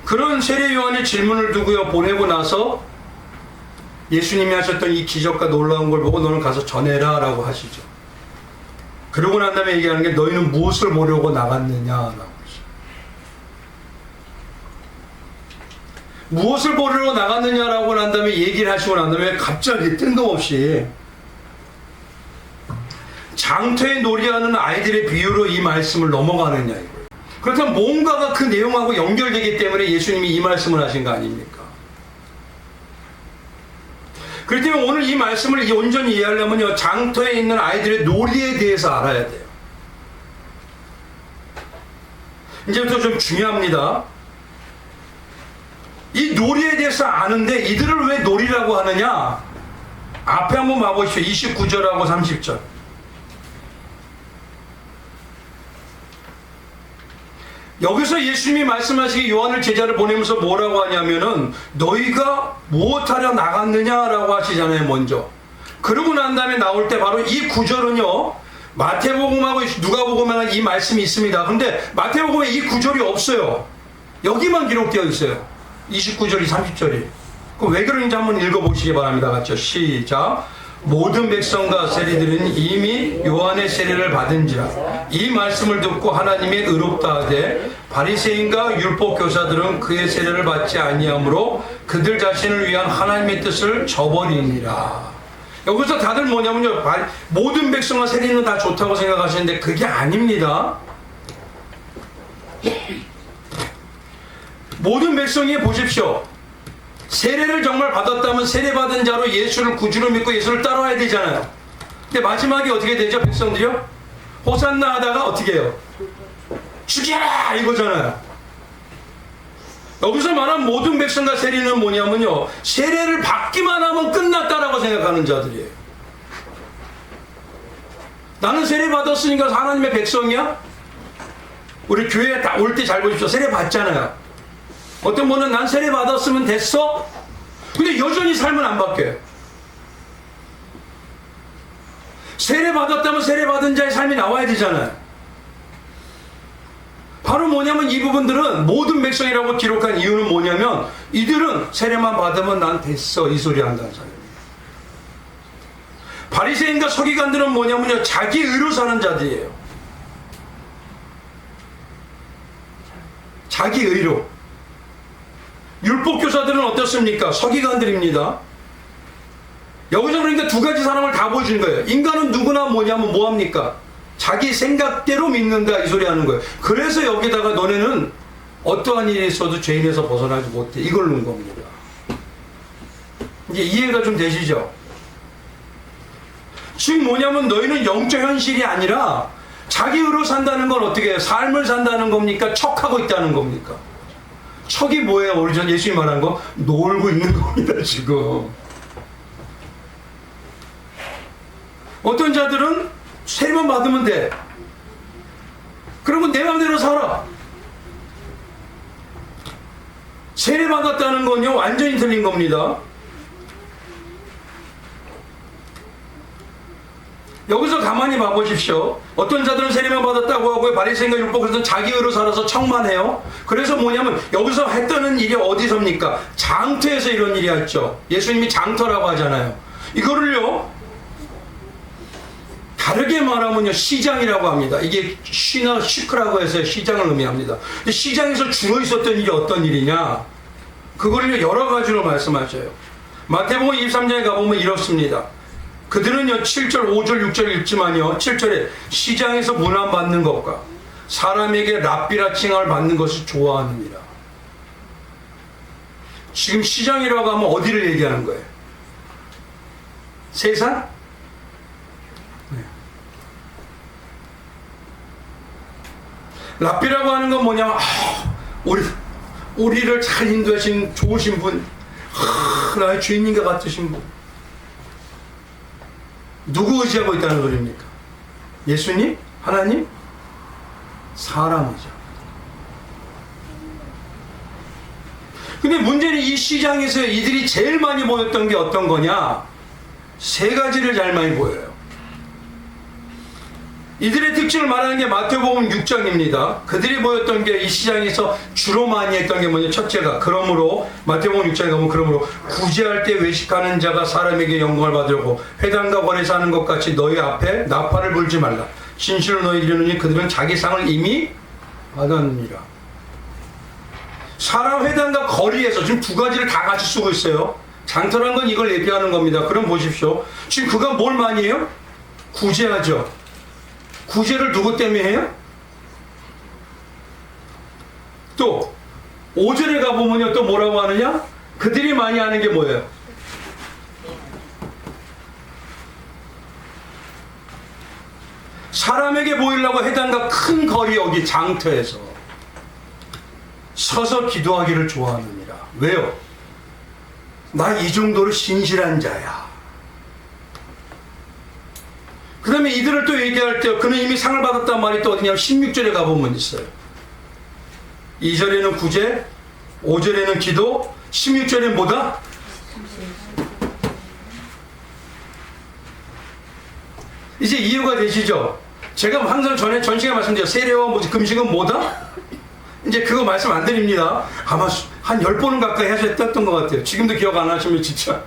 그런 세례 요한의 질문을 두고요 보내고 나서 예수님이 하셨던 이 기적과 놀라운 걸 보고 너는 가서 전해라 라고 하시죠. 그러고 난 다음에 얘기하는 게 너희는 무엇을 보려고 나갔느냐라고 하시죠. 무엇을 보려고 나갔느냐라고 난 다음에 얘기를 하시고 난 다음에 갑자기 뜬금없이 장터에 놀이하는 아이들의 비유로 이 말씀을 넘어가느냐 이거예요. 그렇다면 뭔가가 그 내용하고 연결되기 때문에 예수님이 이 말씀을 하신 거 아닙니까? 그렇기 때문에 오늘 이 말씀을 온전히 이해하려면요 장터에 있는 아이들의 놀이에 대해서 알아야 돼요. 이제부터 좀 중요합니다. 이 놀이에 대해서 아는데 이들을 왜 놀이라고 하느냐? 앞에 한번 봐보십시오. 29절하고 30절. 여기서 예수님이 말씀하시기 요한을 제자를 보내면서 뭐라고 하냐면은 너희가 무엇하려 나갔느냐라고 하시잖아요 먼저. 그러고 난 다음에 나올 때 바로 이 구절은요 마태복음하고 누가복음에는 이 말씀이 있습니다. 근데 마태복음에 이 구절이 없어요. 여기만 기록되어 있어요. 29절이 30절이. 그럼 왜 그런지 한번 읽어보시기 바랍니다. 같이 시작. 모든 백성과 세리들은 이미 요한의 세례를 받은지라 이 말씀을 듣고 하나님의 의롭다 하되 바리새인과 율법 교사들은 그의 세례를 받지 아니하므로 그들 자신을 위한 하나님의 뜻을 저버리니라. 여기서 다들 뭐냐면요 모든 백성과 세리는 다 좋다고 생각하시는데 그게 아닙니다. 모든 백성이 보십시오. 세례를 정말 받았다면 세례받은 자로 예수를 구주로 믿고 예수를 따라와야 되잖아요. 근데 마지막에 어떻게 되죠? 백성들이요? 호산나 하다가 어떻게 해요? 죽여라! 이거잖아요. 여기서 말한 모든 백성과 세리는 뭐냐면요 세례를 받기만 하면 끝났다라고 생각하는 자들이에요. 나는 세례 받았으니까 하나님의 백성이야? 우리 교회에 올 때 잘 보십시오. 세례 받잖아요. 어떤 분은 난 세례 받았으면 됐어? 근데 여전히 삶은 안 바뀌어요. 세례 받았다면 세례 받은 자의 삶이 나와야 되잖아요. 바로 뭐냐면 이 부분들은 모든 백성이라고 기록한 이유는 뭐냐면 이들은 세례만 받으면 난 됐어 이 소리 한다는 사람입니다. 바리새인과 서기관들은 뭐냐면요 자기 의로 사는 자들이에요. 자기 의로. 율법교사들은 어떻습니까? 서기관들입니다. 여기서 그러니까 두 가지 사람을 다 보여주는 거예요. 인간은 누구나 뭐냐면 뭐합니까? 자기 생각대로 믿는다 이 소리 하는 거예요. 그래서 여기다가 너네는 어떠한 일이 있어도 죄인에서 벗어나지 못해 이걸 넣은 겁니다. 이제 이해가 좀 되시죠? 즉 뭐냐면 너희는 영적 현실이 아니라 자기 의로 산다는 건 어떻게 해요? 삶을 산다는 겁니까? 척하고 있다는 겁니까? 척이 뭐예요? 우리 전 예수님이 말한 거 놀고 있는 겁니다 지금. 어떤 자들은 세례만 받으면 돼. 그러면 내 마음대로 살아. 세례받았다는 건요 완전히 틀린 겁니다. 여기서 가만히 봐보십시오. 어떤 자들은 세례만 받았다고 하고 바리새인과 율법으로는 자기 의로 살아서 청만해요. 그래서 뭐냐면 여기서 했다는 일이 어디서입니까? 장터에서 이런 일이 했죠. 예수님이 장터라고 하잖아요. 이거를요 다르게 말하면요 시장이라고 합니다. 이게 시나 시크라고 해서 시장을 의미합니다. 근데 시장에서 주로 있었던 일이 어떤 일이냐? 그거를 여러 가지로 말씀하셔요. 마태복음 23장에 가보면 이렇습니다. 그들은요 7절 5절 6절 읽지만요 7절에 시장에서 문안받는 것과 사람에게 랍비라 칭함을 받는 것을 좋아하느니라. 지금 시장이라고 하면 어디를 얘기하는 거예요? 세상? 네. 랍비라고 하는 건 뭐냐면 우리를 잘 인도하신 좋으신 분, 나의 주인님과 같으신 분. 누구 의지하고 있다는 소리입니까? 예수님? 하나님? 사람이죠. 근데 문제는 이 시장에서 이들이 제일 많이 보였던 게 어떤 거냐? 세 가지를 잘 많이 보여요. 이들의 특징을 말하는 게 마태복음 6장입니다. 그들이 보였던 게 이 시장에서 주로 많이 했던 게 뭐냐? 첫째가 그러므로 마태복음 6장에 가면 그러므로 구제할 때 외식하는 자가 사람에게 영광을 받으려고 회당과 거리에서 하는 것 같이 너희 앞에 나팔을 불지 말라. 진실로 너희 이르노니 그들은 자기 상을 이미 받았느니라. 사람 회당과 거리에서 지금 두 가지를 다 같이 쓰고 있어요. 장터란 건 이걸 얘기하는 겁니다. 그럼 보십시오. 지금 그가 뭘 많이 해요? 구제하죠. 구제를 누구 때문에 해요? 또 5절에 가보면요 또 뭐라고 하느냐? 그들이 많이 하는 게 뭐예요? 사람에게 보이려고 회당과 큰 거리 여기 장터에서 서서 기도하기를 좋아하느니라. 왜요? 나 이 정도로 신실한 자야. 그 다음에 이들을 또 얘기할 때 그는 이미 상을 받았단 말이 또 어디냐면 16절에 가보면 있어요. 2절에는 구제, 5절에는 기도, 16절에는 뭐다? 이제 이해가 되시죠? 제가 항상 전 시간에 말씀드려요. 세례와 뭐지 금식은 뭐다? 이제 그거 말씀 안 드립니다. 아마 한 10번은 가까이 하셨던 것 같아요. 지금도 기억 안 하시면 진짜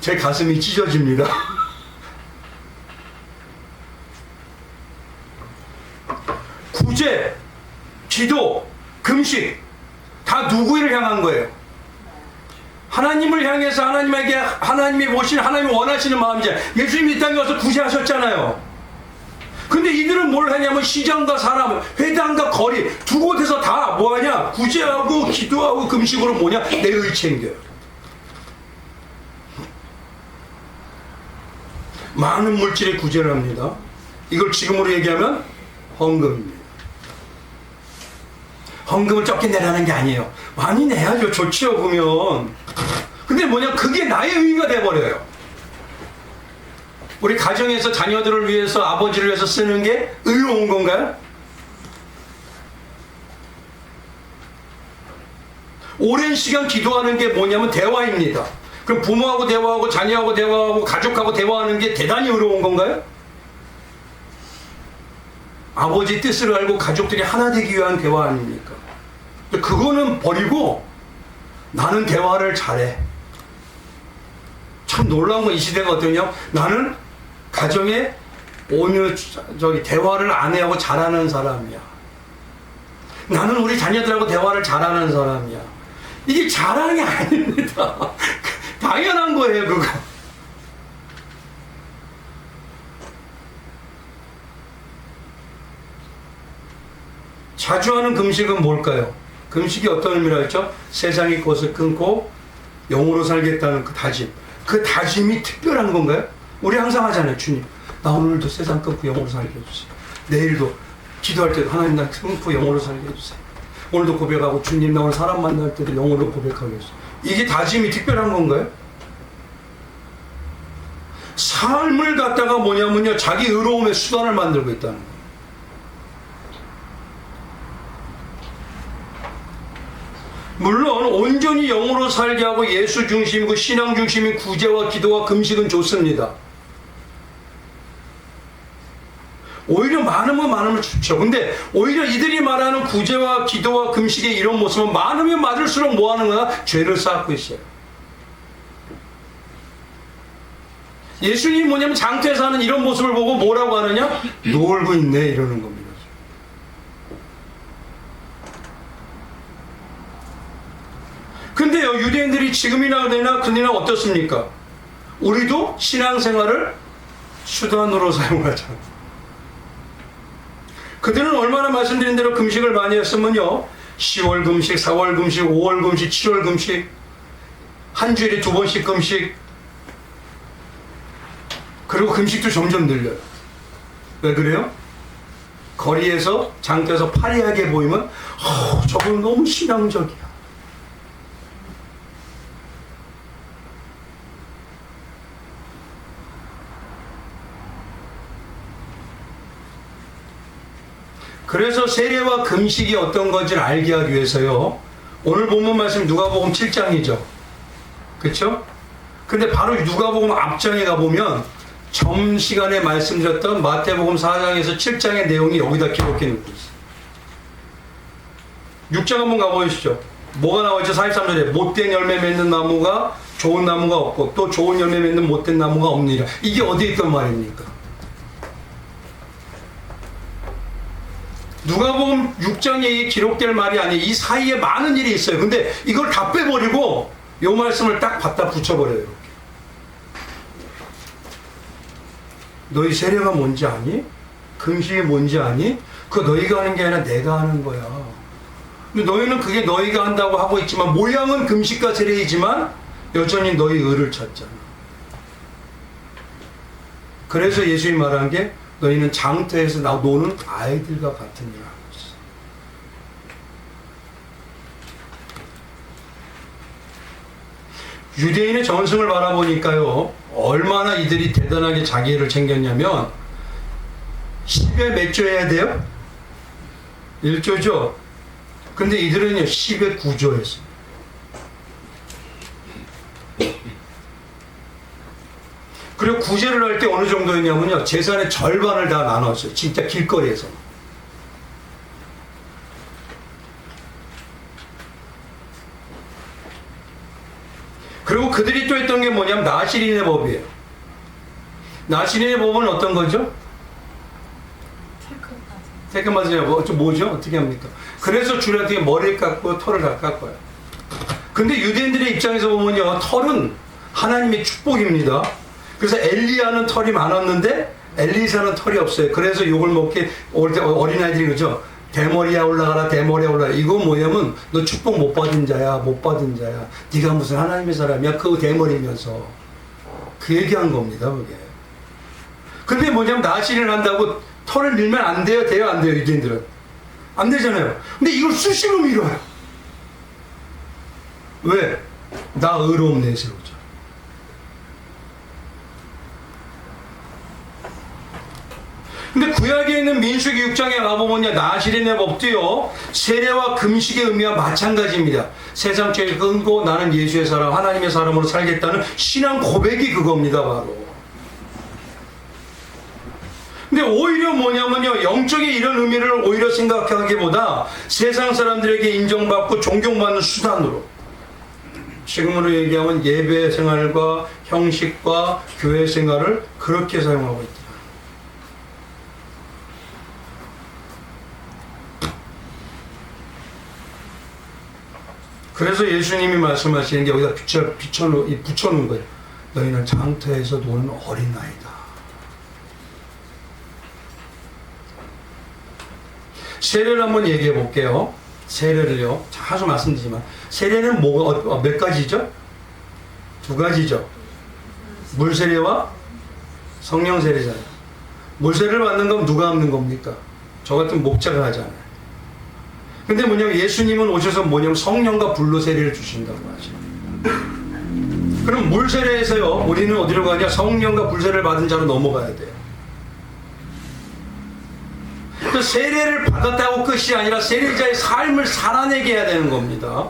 제 가슴이 찢어집니다. 구제, 기도, 금식 다 누구를 향한 거예요? 하나님을 향해서 하나님에게 하나님이 보시는 하나님이 원하시는 마음이죠. 예수님이 이 땅에 와서 구제하셨잖아요. 근데 이들은 뭘 하냐면 시장과 사람, 회당과 거리 두 곳에서 다 뭐하냐? 구제하고 기도하고 금식으로 뭐냐? 내 의 챙겨요. 많은 물질에 구제를 합니다. 이걸 지금으로 얘기하면 헌금입니다. 헌금을 적게 내라는 게 아니에요. 많이 내야죠. 좋지요, 그러면. 근데 뭐냐, 그게 나의 의의가 돼버려요. 우리 가정에서 자녀들을 위해서, 아버지를 위해서 쓰는 게 의로운 건가요? 오랜 시간 기도하는 게 뭐냐면 대화입니다. 그럼 부모하고 대화하고 자녀하고 대화하고 가족하고 대화하는 게 대단히 의로운 건가요? 아버지 뜻을 알고 가족들이 하나 되기 위한 대화 아닙니까? 그거는 버리고 나는 대화를 잘해. 참 놀라운 건 이 시대가 어떠냐? 나는 가정에 대화를 아내하고 잘하는 사람이야. 나는 우리 자녀들하고 대화를 잘하는 사람이야. 이게 자랑이 아닙니다. 당연한 거예요, 그거. 자주 하는 금식은 뭘까요? 금식이 어떤 의미라 했죠? 세상의 것을 끊고 영으로 살겠다는 그 다짐. 그 다짐이 특별한 건가요? 우리 항상 하잖아요. 주님, 나 오늘도 세상 끊고 영으로 살게 해주세요. 내일도 기도할 때도 하나님 나 끊고 영으로 살게 해주세요. 오늘도 고백하고 주님 나 오늘 사람 만날 때도 영으로 고백하게 해주세요. 이게 다짐이 특별한 건가요? 삶을 갖다가 뭐냐면요, 자기 의로움의 수단을 만들고 있다는 거예요. 물론 온전히 영으로 살게 하고 예수 중심이고 신앙 중심인 구제와 기도와 금식은 좋습니다. 오히려 많으면 좋죠. 근데 오히려 이들이 말하는 구제와 기도와 금식의 이런 모습은 많으면 많을수록 뭐 하는 거야? 죄를 쌓고 있어요. 예수님이 뭐냐면 장터에서 하는 이런 모습을 보고 뭐라고 하느냐? 놀고 있네 이러는 겁니다. 근데요, 유대인들이 지금이나 그때나 어떻습니까? 우리도 신앙생활을 수단으로 사용하잖아요. 그들은 얼마나 말씀드린 대로 금식을 많이 했으면요, 10월 금식, 4월 금식, 5월 금식, 7월 금식, 한 주일에 2번씩 금식, 그리고 금식도 점점 늘려요. 왜 그래요? 거리에서 장터에서 파리하게 보이면 저건 너무 신앙적이야. 그래서 세례와 금식이 어떤 건지를 알게 하기 위해서요, 오늘 본문 말씀 누가복음 7장이죠. 그렇죠? 근데 바로 누가복음 앞장에 가보면 점시간에 말씀드렸던 마태복음 4장에서 7장의 내용이 여기다 기록해 놓고 있어요. 6장 한번 가보시죠. 뭐가 나와있죠? 43절에 못된 열매 맺는 나무가 좋은 나무가 없고 또 좋은 열매 맺는 못된 나무가 없느니라. 이게 어디에 있던 말입니까? 누가복음 6장에 기록될 말이 아니에요. 이 사이에 많은 일이 있어요. 근데 이걸 다 빼버리고 이 말씀을 딱 갖다 붙여버려요. 이렇게. 너희 세례가 뭔지 아니? 금식이 뭔지 아니? 그거 너희가 하는 게 아니라 내가 하는 거야. 근데 너희는 그게 너희가 한다고 하고 있지만 모양은 금식과 세례이지만 여전히 너희 의를 찾잖아. 그래서 예수님이 말한 게 너희는 장터에서 노는 아이들과 같은 일을 하고 있어. 유대인의 전승을 바라보니까요, 얼마나 이들이 대단하게 자기를 챙겼냐면 10에 몇 조 해야 돼요? 1조죠? 근데 이들은요 10에 9조 했어요. 그리고 구제를 할 때 어느 정도였냐면요, 재산의 절반을 다 나눴어요. 진짜 길거리에서. 그리고 그들이 또 했던 게 뭐냐면 나시린의 법이에요. 나시린의 법은 어떤 거죠? 태클 맞으냐? 뭐죠? 어떻게 합니까? 그래서 주례한테 머리를 깎고 털을 다 깎아요. 근데 유대인들의 입장에서 보면요, 털은 하나님의 축복입니다. 그래서 엘리야는 털이 많았는데 엘리사는 털이 없어요. 그래서 욕을 먹게 올 때 어린아이들이 그러죠. 대머리야 올라가라, 대머리야 올라가라. 이거 뭐냐면 너 축복 못 받은 자야, 못 받은 자야. 네가 무슨 하나님의 사람이야? 그거 대머리면서. 그 얘기한 겁니다, 그게. 근데 뭐냐면 나시를 한다고 털을 밀면 안 돼요? 돼요? 안 돼요? 유대인들은. 안 되잖아요. 근데 이걸 수시로 밀어요. 왜? 나 의로움 내세우자. 근데 구약에 있는 민수기 6장에 가보면 나시린의 법도요, 세례와 금식의 의미와 마찬가지입니다. 세상 죄를 끊고 나는 예수의 사람, 하나님의 사람으로 살겠다는 신앙 고백이 그겁니다, 바로. 근데 오히려 뭐냐면요, 영적인 이런 의미를 오히려 생각하기보다 세상 사람들에게 인정받고 존경받는 수단으로, 지금으로 얘기하면 예배 생활과 형식과 교회 생활을 그렇게 사용하고 있다. 그래서 예수님이 말씀하시는 게 여기다 붙여놓은 거예요. 너희는 장터에서 노는 어린아이다. 세례를 한번 얘기해 볼게요. 세례를요, 자주 말씀드리지만 세례는 뭐가 몇 가지죠? 2가지죠. 물세례와 성령 세례잖아요. 물세례를 받는 건 누가 하는 겁니까? 저 같은 목자가 하잖아요. 근데 뭐냐면 예수님은 오셔서 뭐냐면 성령과 불로 세례를 주신다고 하죠. 그럼 물 세례에서요, 우리는 어디로 가냐? 성령과 불 세례를 받은 자로 넘어가야 돼요. 그 세례를 받았다고 끝이 아니라 세례자의 삶을 살아내게 해야 되는 겁니다.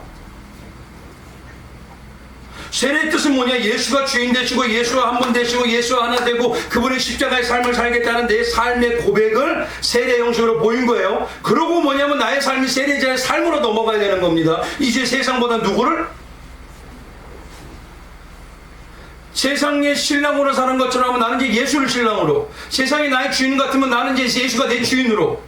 세례의 뜻은 뭐냐? 예수가 주인 되시고 예수와 한 분 되시고 예수와 하나 되고 그분의 십자가의 삶을 살겠다는 내 삶의 고백을 세례 형식으로 보인 거예요. 그러고 뭐냐면 나의 삶이 세례자의 삶으로 넘어가야 되는 겁니다. 이제 세상보다 누구를? 세상의 신랑으로 사는 것처럼 하면 나는 이제 예수를 신랑으로, 세상이 나의 주인 같으면 나는 이제 예수가 내 주인으로.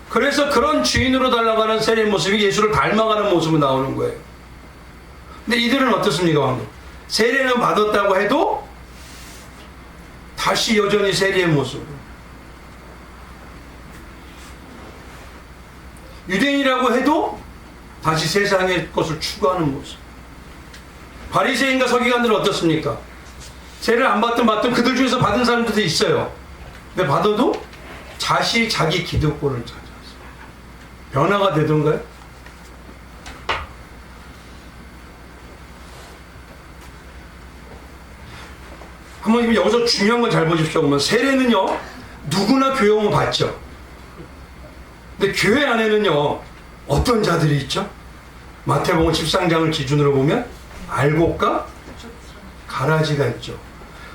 그래서 그런 주인으로 달려가는 세례 모습이 예수를 닮아가는 모습으로 나오는 거예요. 근데 이들은 어떻습니까? 방금 세례는 받았다고 해도 다시 여전히 세리의 모습으로, 유대인이라고 해도 다시 세상의 것을 추구하는 모습. 바리새인과 서기관들은 어떻습니까? 세례를 안 받든 그들 중에서 받은 사람들도 있어요. 근데 받아도 다시 자기 기득권을 찾아서 변화가 되던가요? 한번 여기서 중요한 건 잘 보십시오. 그러면 세례는요 누구나 교육을 받죠. 근데 교회 안에는요 어떤 자들이 있죠? 마태복음 13장을 기준으로 보면 알곡과 가라지가 있죠.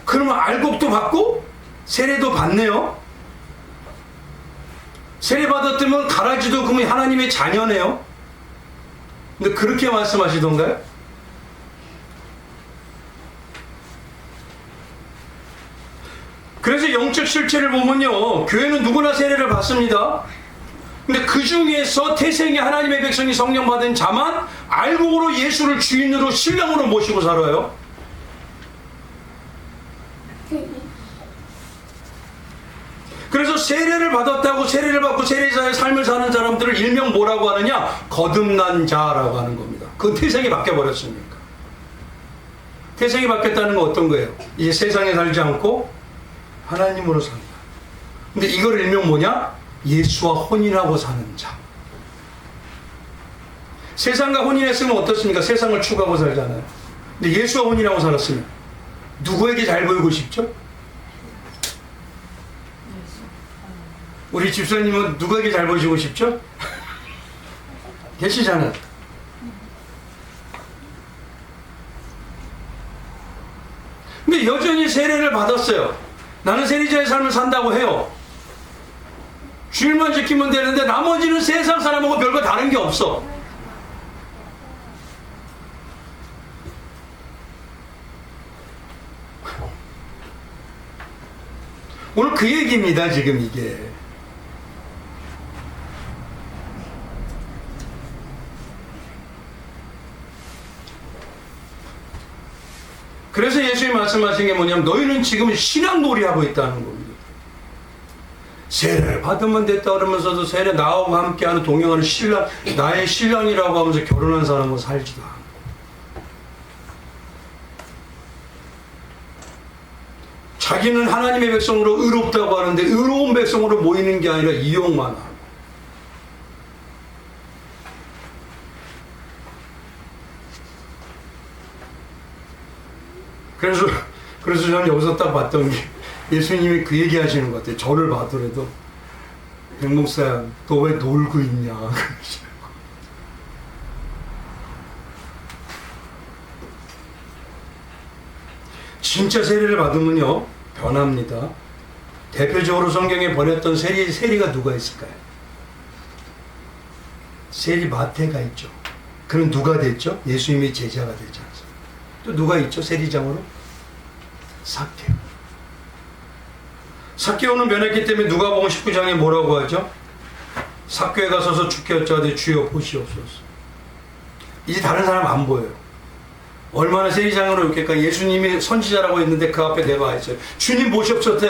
그러면 알곡도 받고 세례도 받네요. 세례 받았다면 가라지도 그러면 하나님의 자녀네요. 근데 그렇게 말씀하시던가요? 그래서 영적 실체를 보면요 교회는 누구나 세례를 받습니다. 근데 그 중에서 태생이 하나님의 백성이 성령 받은 자만 알곡으로 예수를 주인으로 신랑으로 모시고 살아요. 그래서 세례를 받았다고 세례를 받고 세례자의 삶을 사는 사람들을 일명 뭐라고 하느냐? 거듭난 자라고 하는 겁니다. 그건 태생이 바뀌어버렸으니까. 태생이 바뀌었다는 건 어떤 거예요? 이제 세상에 살지 않고 하나님으로 산다. 근데 이걸 일명 뭐냐? 예수와 혼인하고 사는 자. 세상과 혼인했으면 어떻습니까? 세상을 추구하고 살잖아요. 근데 예수와 혼인하고 살았으면 누구에게 잘 보이고 싶죠? 우리 집사님은 누구에게 잘 보이시고 싶죠? 계시잖아요. 근데 여전히 세례를 받았어요. 나는 세리자의 삶을 산다고 해요. 주일만 지키면 되는데 나머지는 세상 사람하고 별거 다른 게 없어. 오늘 그 얘기입니다. 지금 이게 그래서 예수님이 말씀하신 게 뭐냐면 너희는 지금 신앙놀이 하고 있다는 겁니다. 세례를 받으면 됐다 그러면서도 세례 나하고 함께하는 동행하는 신랑, 나의 신랑이라고 하면서 결혼한 사람은 살지도 않고, 자기는 하나님의 백성으로 의롭다고 하는데 의로운 백성으로 모이는 게 아니라 이용만 하고, 그래서 저는 여기서 딱 봤던 게 예수님이 그 얘기 하시는 것 같아요. 저를 봐더라도 백목사 너 왜 놀고 있냐. 진짜 세례를 받으면요 변합니다. 대표적으로 성경에 번역된 세리가 누가 있을까요? 세리 마태가 있죠. 그는 누가 됐죠? 예수님의 제자가 되지 않습니까? 또 누가 있죠? 세리장으로? 삭개오. 삭개오는 변했기 때문에 누가복음 19장에 뭐라고 하죠? 삭개오에 가서서 주께 여짜되 주여 보시옵소서. 이제 다른 사람 안 보여요. 얼마나 세리장으로 이렇게까 예수님이 선지자라고 했는데 그 앞에 내가 있어요. 주님 보시옵소서.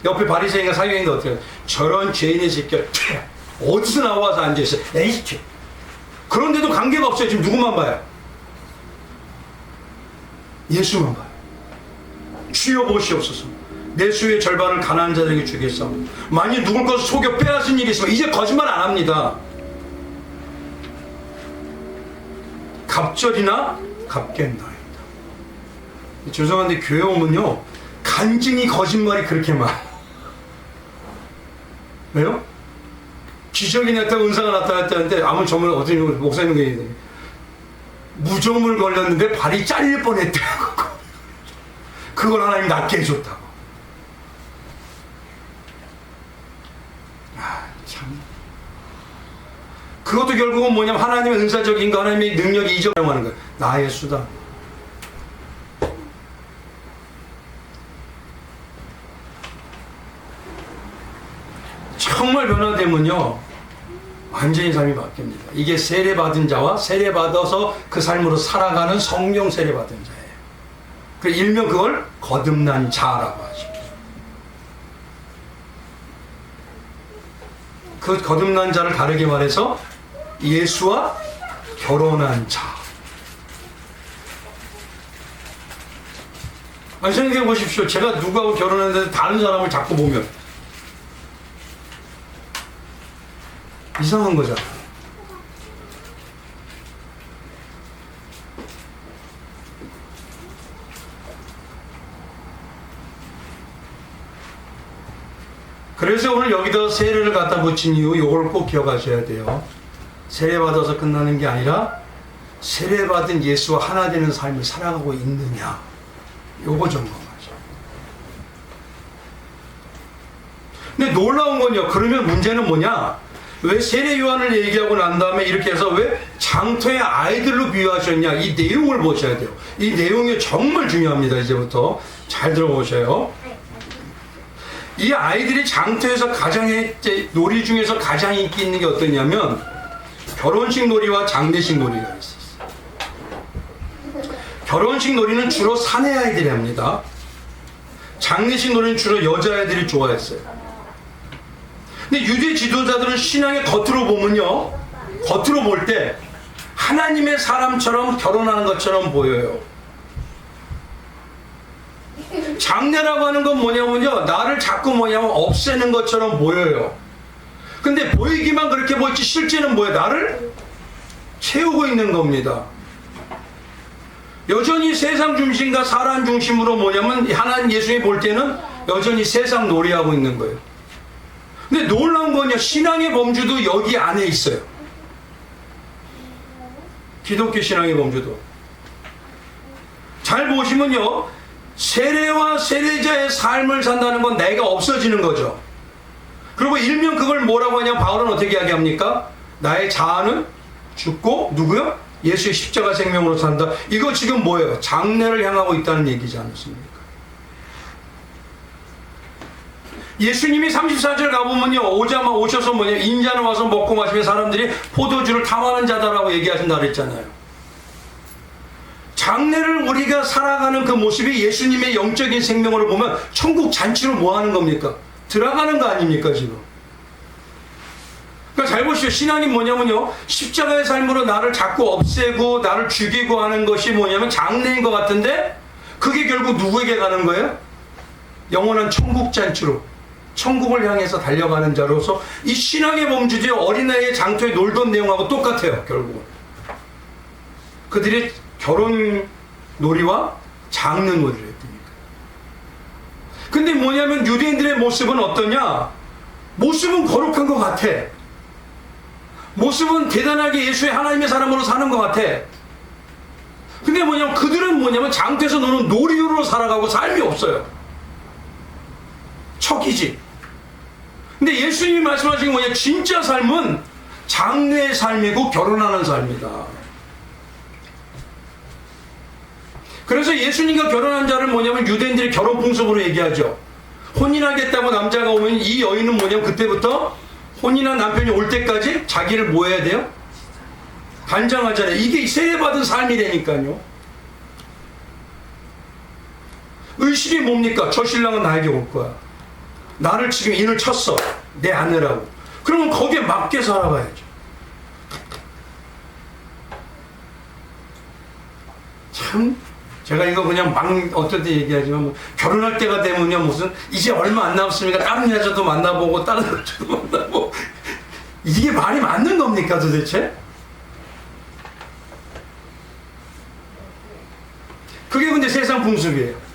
옆에 바리새인과 사교인데 어떻게 해요? 저런 죄인의 새끼가 어디서 나와서 앉아있어요? 에이, 그런데도 관계가 없어요. 지금 누구만 봐요? 예수만 봐요. 주여 보시옵소서. 내 수의 절반을 가난한 자들에게 주겠사오니 만일 누굴 것을 속여 빼앗은 일이 있으면 이제 거짓말 안 합니다. 갑절이나 갚겠나이다. 죄송한데 교회 오면요 간증이 거짓말이 그렇게 많아. 왜요? 기적이 났다 은사가 나타났다는데 아무 전문 어디 목사님 얘기해. 무좀을 걸렸는데 발이 잘릴 뻔했대요. 그걸 하나님 낫게 해줬다고. 참. 그것도 결국은 뭐냐면 하나님의 은사적인 거, 하나님의 능력이 이적하는 거예요. 나의 수단. 정말 변화되면요, 완전히 삶이 바뀝니다. 이게 세례받은 자와 세례받아서 그 삶으로 살아가는 성령 세례받은 자예요. 그 일명 그걸 거듭난 자라고 하죠. 그 거듭난 자를 다르게 말해서 예수와 결혼한 자. 아니, 생각해 보십시오. 제가 누구하고 결혼했는데 다른 사람을 자꾸 보면 이상한 거잖아. 그래서 오늘 여기다 세례를 갖다 붙인 이유, 이걸 꼭 기억하셔야 돼요. 세례받아서 끝나는 게 아니라 세례받은 예수와 하나 되는 삶을 살아가고 있느냐, 요거 점검하죠. 근데 놀라운 건요, 그러면 문제는 뭐냐? 왜 세례 요한을 얘기하고 난 다음에 이렇게 해서 왜 장터의 아이들로 비유하셨냐, 이 내용을 보셔야 돼요. 이 내용이 정말 중요합니다. 이제부터 잘 들어보셔요. 이 아이들이 장터에서 놀이 중에서 가장 인기 있는 게 어떠냐면 결혼식 놀이와 장례식 놀이가 있었어요. 결혼식 놀이는 주로 사내 아이들이 합니다. 장례식 놀이는 주로 여자아이들이 좋아했어요. 근데 유대 지도자들은 신앙의 겉으로 보면요, 겉으로 볼 때 하나님의 사람처럼 결혼하는 것처럼 보여요. 장례라고 하는 건 뭐냐면요, 나를 자꾸 뭐냐면 없애는 것처럼 보여요. 근데 보이기만 그렇게 보이지 실제는 뭐예요? 나를 채우고 있는 겁니다. 여전히 세상 중심과 사람 중심으로 뭐냐면 하나님 예수님이 볼 때는 여전히 세상 놀이하고 있는 거예요. 근데 놀라운 건요, 신앙의 범주도 여기 안에 있어요. 기독교 신앙의 범주도. 잘 보시면요, 세례와 세례자의 삶을 산다는 건 내가 없어지는 거죠. 그리고 일명 그걸 뭐라고 하냐, 바울은 어떻게 이야기합니까? 나의 자아는 죽고 누구요? 예수의 십자가 생명으로 산다. 이거 지금 뭐예요? 장래를 향하고 있다는 얘기지 않습니까? 예수님이 34절 가보면요, 오셔서 뭐냐, 인자는 와서 먹고 마시면 사람들이 포도주를 탐하는 자다라고 얘기하신다 그랬잖아요. 장래를 우리가 살아가는 그 모습이 예수님의 영적인 생명으로 보면 천국 잔치로 뭐 하는 겁니까? 들어가는 거 아닙니까 지금? 그러니까 잘 보시죠. 신앙이 뭐냐면요, 십자가의 삶으로 나를 자꾸 없애고 나를 죽이고 하는 것이 뭐냐면 장래인 것 같은데 그게 결국 누구에게 가는 거예요? 영원한 천국 잔치로, 천국을 향해서 달려가는 자로서 이 신앙의 범주지 어린아이의 장터에 놀던 내용하고 똑같아요. 결국은 그들이 결혼 놀이와 장례 놀이를 했으니까. 근데 뭐냐면 유대인들의 모습은 어떠냐? 모습은 거룩한 것 같아. 모습은 대단하게 예수의 하나님의 사람으로 사는 것 같아. 근데 뭐냐면 그들은 뭐냐면 장터에서 노는 놀이로 살아가고 삶이 없어요. 척이지. 근데 예수님이 말씀하신 게 뭐냐, 진짜 삶은 장래의 삶이고 결혼하는 삶이다. 그래서 예수님과 결혼한 자를 뭐냐면 유대인들이 결혼 풍습으로 얘기하죠. 혼인하겠다고 남자가 오면 이 여인은 뭐냐면 그때부터 혼인한 남편이 올 때까지 자기를 뭐 해야 돼요? 간장하잖아요. 이게 세례받은 삶이라니까요. 의식이 뭡니까? 저 신랑은 나에게 올 거야. 나를 지금 인을 쳤어. 내 아내라고. 그러면 거기에 맞게 살아가야죠. 참, 제가 이거 그냥 어쩔 때 얘기하지만, 뭐 결혼할 때가 되면요, 무슨, 이제 얼마 안 남았으니까 다른 여자도 만나보고, 다른 여자도 만나보고. 이게 말이 맞는 겁니까, 도대체? 그게 근데 세상 풍습이에요.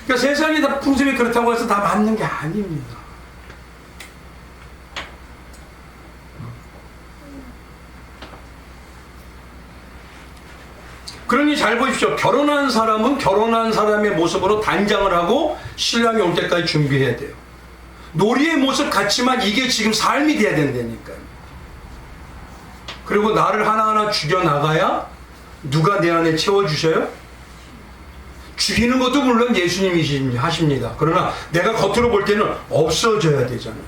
그러니까 세상이 다 풍습이 그렇다고 해서 다 맞는 게 아닙니다. 잘 보십시오. 결혼한 사람은 결혼한 사람의 모습으로 단장을 하고 신랑이 올 때까지 준비해야 돼요. 놀이의 모습 같지만 이게 지금 삶이 돼야 된다니까요. 그리고 나를 하나하나 죽여나가야 누가 내 안에 채워주셔요? 죽이는 것도 물론 예수님이 하십니다. 그러나 내가 겉으로 볼 때는 없어져야 되잖아요.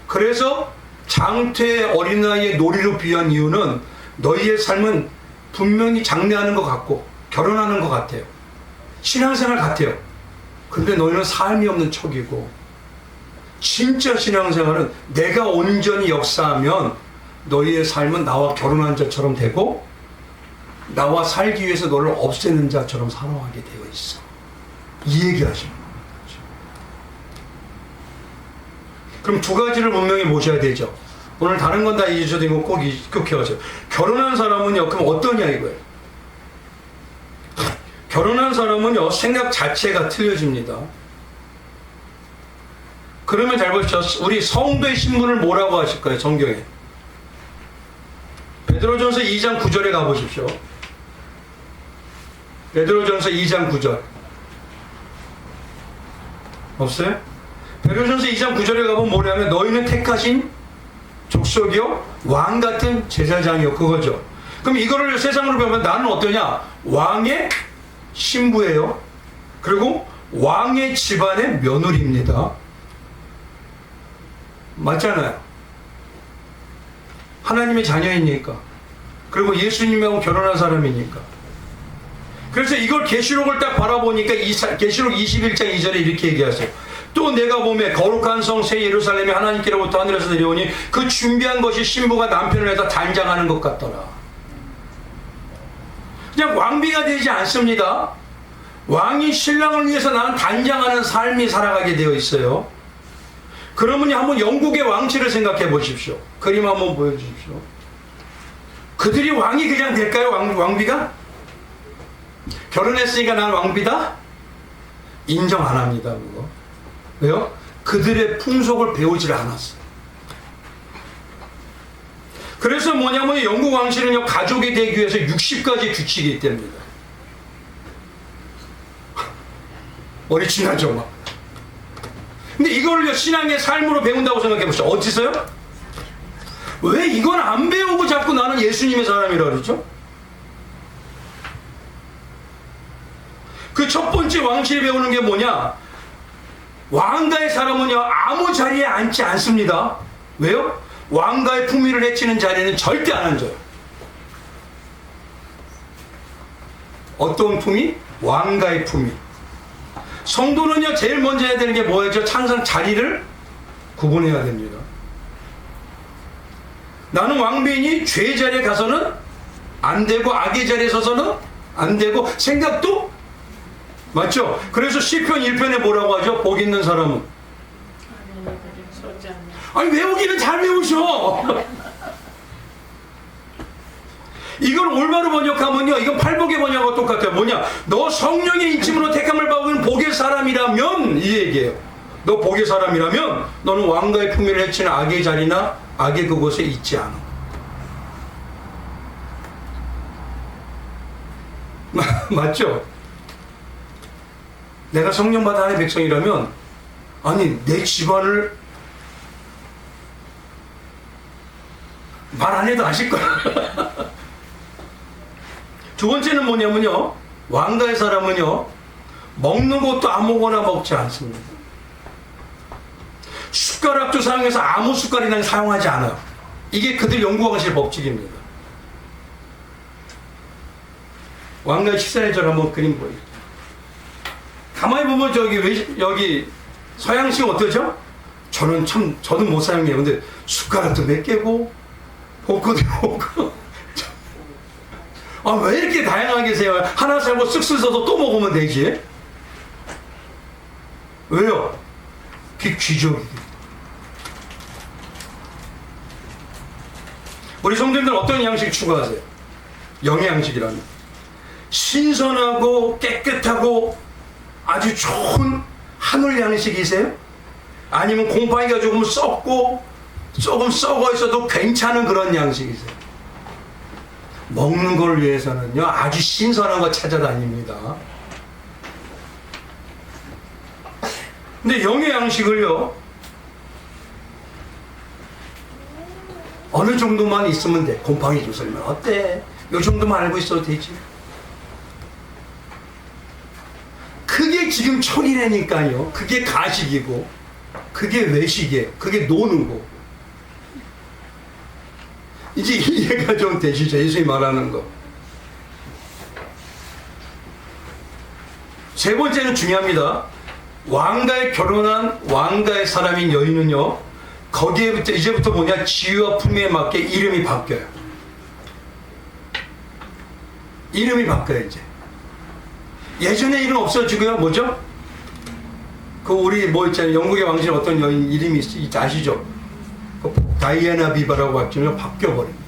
그래서 장태 어린아이의 놀이로 비유한 이유는 너희의 삶은 분명히 장래하는 것 같고 결혼하는 것 같아요. 신앙생활 같아요. 근데 너희는 삶이 없는 척이고, 진짜 신앙생활은 내가 온전히 역사하면 너희의 삶은 나와 결혼한 자처럼 되고 나와 살기 위해서 너를 없애는 자처럼 살아가게 되어 있어. 이 얘기 하시는 거죠. 그럼 두 가지를 분명히 모셔야 되죠. 오늘 다른 건 다 잊으셔도 이거 꼭 기억하세요. 결혼한 사람은요, 그럼 어떠냐 이거예요. 결혼한 사람은요, 생각 자체가 틀려집니다. 그러면 잘 보십시오. 우리 성도의 신분을 뭐라고 하실까요, 성경에? 베드로전서 2장 9절에 가보십시오. 베드로전서 2장 9절. 없어요? 베드로전서 2장 9절에 가보면 뭐냐면 너희는 택하신 족속이요 왕같은 제사장이요, 그거죠. 그럼 이거를 세상으로 보면 나는 어떠냐? 왕의 신부예요. 그리고 왕의 집안의 며느리입니다. 맞잖아요. 하나님의 자녀이니까. 그리고 예수님하고 결혼한 사람이니까. 그래서 이걸 계시록을 딱 바라보니까 계시록 21장 2절에 이렇게 얘기하세요. 또 내가 보매 거룩한 성 새 예루살렘이 하나님께로부터 하늘에서 내려오니 그 준비한 것이 신부가 남편을 해서 단장하는 것 같더라. 그냥 왕비가 되지 않습니다. 왕이 신랑을 위해서 나는 단장하는 삶이 살아가게 되어 있어요. 그러면 한번 영국의 왕실을 생각해 보십시오. 그림 한번 보여주십시오. 그들이 왕이 그냥 될까요? 왕비가? 결혼했으니까 난 왕비다? 인정 안 합니다. 그거. 왜요? 그들의 풍속을 배우질 않았어요. 그래서 뭐냐면 영국 왕실은요, 가족이 되기 위해서 60가지 규칙이 있답니다. 머리 지나죠 막. 근데 이거를 신앙의 삶으로 배운다고 생각해 보시죠. 어디서요? 왜 이건 안 배우고 자꾸 나는 예수님의 사람이라 그러죠? 그 첫 번째 왕실이 배우는 게 뭐냐? 왕가의 사람은요, 아무 자리에 앉지 않습니다. 왜요? 왕가의 품위를 해치는 자리에는 절대 안 앉아요. 어떤 품위? 왕가의 품위. 성도는요, 제일 먼저 해야 되는 게 뭐예요? 항상 자리를 구분해야 됩니다. 나는 왕비니 죄의 자리에 가서는 안 되고 악의 자리에 서서는 안 되고 생각도 맞죠? 그래서 시편 1편에 뭐라고 하죠? 복 있는 사람은 아니 외우기는 잘 외우셔. 이걸 올바로 번역하면요, 이건 팔복의 번역과 똑같아요. 뭐냐? 너 성령의 인침으로 택함을 받고 있는 복의 사람이라면, 이 얘기예요. 너 복의 사람이라면 너는 왕가의 품위를 해치는 악의 자리나 악의 그곳에 있지 않아. 맞죠? 내가 성령 받은 하나님의 백성이라면, 아니 내 집안을 말 안 해도 아실 거야. 두 번째는 뭐냐면요, 왕가의 사람은요, 먹는 것도 아무거나 먹지 않습니다. 숟가락도 사용해서 아무 숟갈이나 사용하지 않아요. 이게 그들 영국왕실 법칙입니다. 왕가의 식사의 절 한번 그림 보여요. 가만히 보면 여기 서양식 어떠죠? 저는 못 사용해요. 근데 숟가락도 몇 개고 포크도 먹고. 아, 왜 이렇게 다양하게 세요? 하나 살고 쓱쓱 써서 또 먹으면 되지. 왜요? 그게 귀족이에요. 우리 성도님들 어떤 양식 추구하세요? 영의 양식이라면 신선하고 깨끗하고 아주 좋은 한울 양식이세요? 아니면 곰팡이가 조금 썩고 조금 썩어 있어도 괜찮은 그런 양식이세요? 먹는 걸 위해서는요, 아주 신선한 거 찾아다닙니다. 근데 영의 양식을요, 어느 정도만 있으면 돼. 곰팡이 좀 썰면 어때? 요 정도만 알고 있어도 되지. 그게 지금 천이라니까요. 그게 가식이고, 그게 외식이에요. 그게 노는 거. 이제 이해가 좀 되시죠? 예수님이 말하는 거. 세 번째는 중요합니다. 왕가에 결혼한 왕가의 사람인 여인은요, 거기에부터 이제부터 뭐냐, 지위와 품위에 맞게 이름이 바뀌어요. 이름이 바뀌어요. 이제 예전에 이름 없어지고요. 뭐죠? 그 우리 뭐 있잖아요, 영국의 왕실 어떤 여인 이름이 있지 아시죠? 그 다이애나 비바라고 바뀌면 바뀌어버립니다.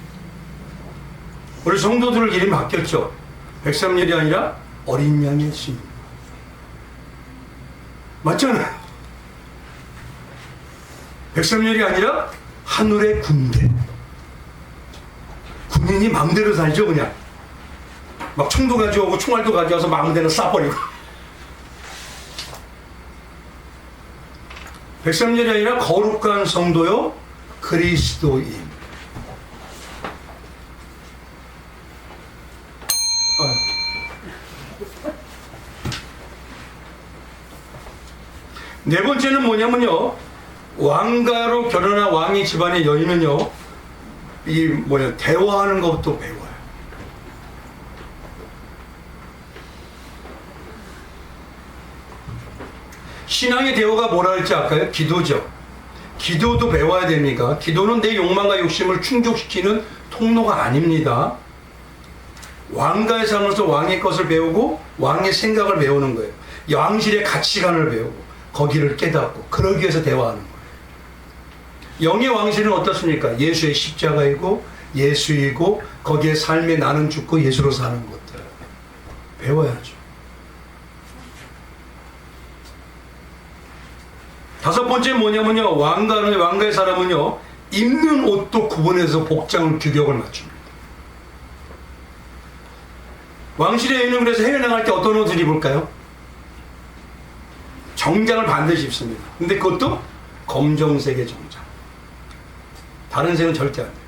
우리 성도들 이름이 바뀌었죠. 백삼열이 아니라 어린 양의 신. 맞잖아요. 백삼열이 아니라 하늘의 군대. 군인이 마음대로 살죠. 그냥 막 총도 가져오고 총알도 가져와서 마음대로 쏴버리고. 백삼열이 아니라 거룩한 성도요, 그리스도인. 네 번째는 뭐냐면요, 왕가로 결혼한 왕의 집안의 여인은요, 이 뭐냐, 대화하는 것부터 배워요. 신앙의 대화가 뭐라 할지 아까요? 기도죠. 기도도 배워야 됩니까? 기도는 내 욕망과 욕심을 충족시키는 통로가 아닙니다. 왕가의 삶에서 왕의 것을 배우고 왕의 생각을 배우는 거예요. 왕실의 가치관을 배우고 거기를 깨닫고 그러기 위해서 대화하는 거예요. 영의 왕실은 어떻습니까? 예수의 십자가이고 예수이고 거기에 삶에 나는 죽고 예수로 사는 것들 배워야죠. 다섯 번째 뭐냐면요, 왕가의 사람은요, 입는 옷도 구분해서 복장을 규격을 맞춥니다. 왕실의 여인은 그래서 해외 나갈 때 어떤 옷을 입을까요? 정장을 반드시 입습니다. 근데 그것도 검정색의 정장. 다른 색은 절대 안 돼요.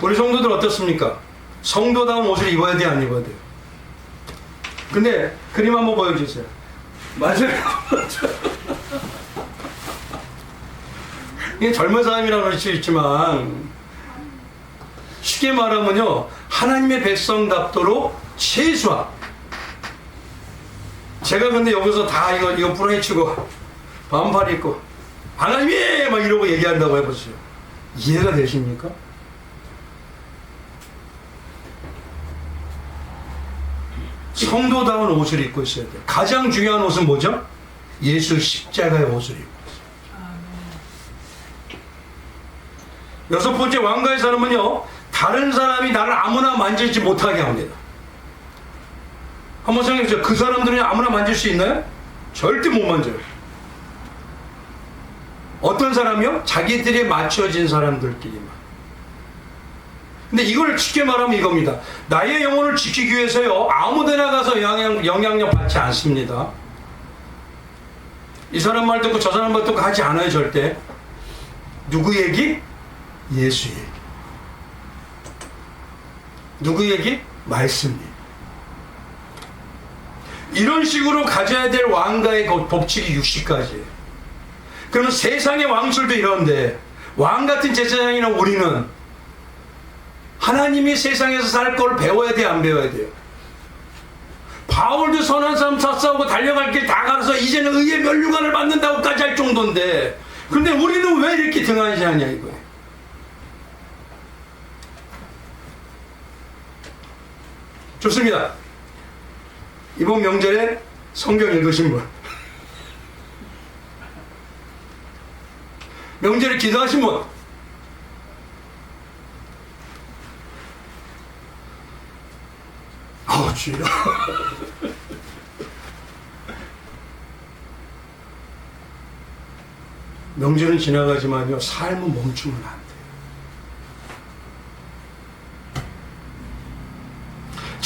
우리 성도들 어떻습니까? 성도다운 옷을 입어야 돼, 안 입어야 돼요? 근데 그림 한번 보여주세요. 맞아요. 이게 젊은 사람이라고 그럴 수 있지만 쉽게 말하면요, 하나님의 백성답도록 최소한, 제가 근데 여기서 다 이거 부러치고 반팔 입고 하나님이 막 이러고 얘기한다고 해보세요. 이해가 되십니까? 성도다운 옷을 입고 있어야 돼요. 가장 중요한 옷은 뭐죠? 예수 십자가의 옷을 입고 있어요. 여섯 번째, 왕가의 사람은요, 다른 사람이 나를 아무나 만지지 못하게 합니다. 한번 생각해보세요. 그 사람들은 아무나 만질 수 있나요? 절대 못 만져요. 어떤 사람이요? 자기들이 맞춰진 사람들끼리만. 근데 이걸 쉽게 말하면 이겁니다. 나의 영혼을 지키기 위해서요, 아무데나 가서 영향력 받지 않습니다. 이 사람 말 듣고 저 사람 말 듣고 하지 않아요. 절대. 누구 얘기? 예수 얘기. 누구 얘기? 말씀 얘기. 이런 식으로 가져야 될 왕가의 법칙이 60가지예요. 그러면 세상의 왕실도 이런데 왕 같은 제사장이나 우리는 하나님이 세상에서 살 걸 배워야 돼, 안 배워야 돼요? 바울도 선한 사람 싸우고 달려갈 길 다 가서 이제는 의의 면류관을 받는다고까지 할 정도인데, 근데 우리는 왜 이렇게 등한시하냐 이거예요. 좋습니다. 이번 명절에 성경 읽으신 분, 명절에 기도하신 분, 아우 주여. 명절은 지나가지만요, 삶은 멈추면 안 돼요.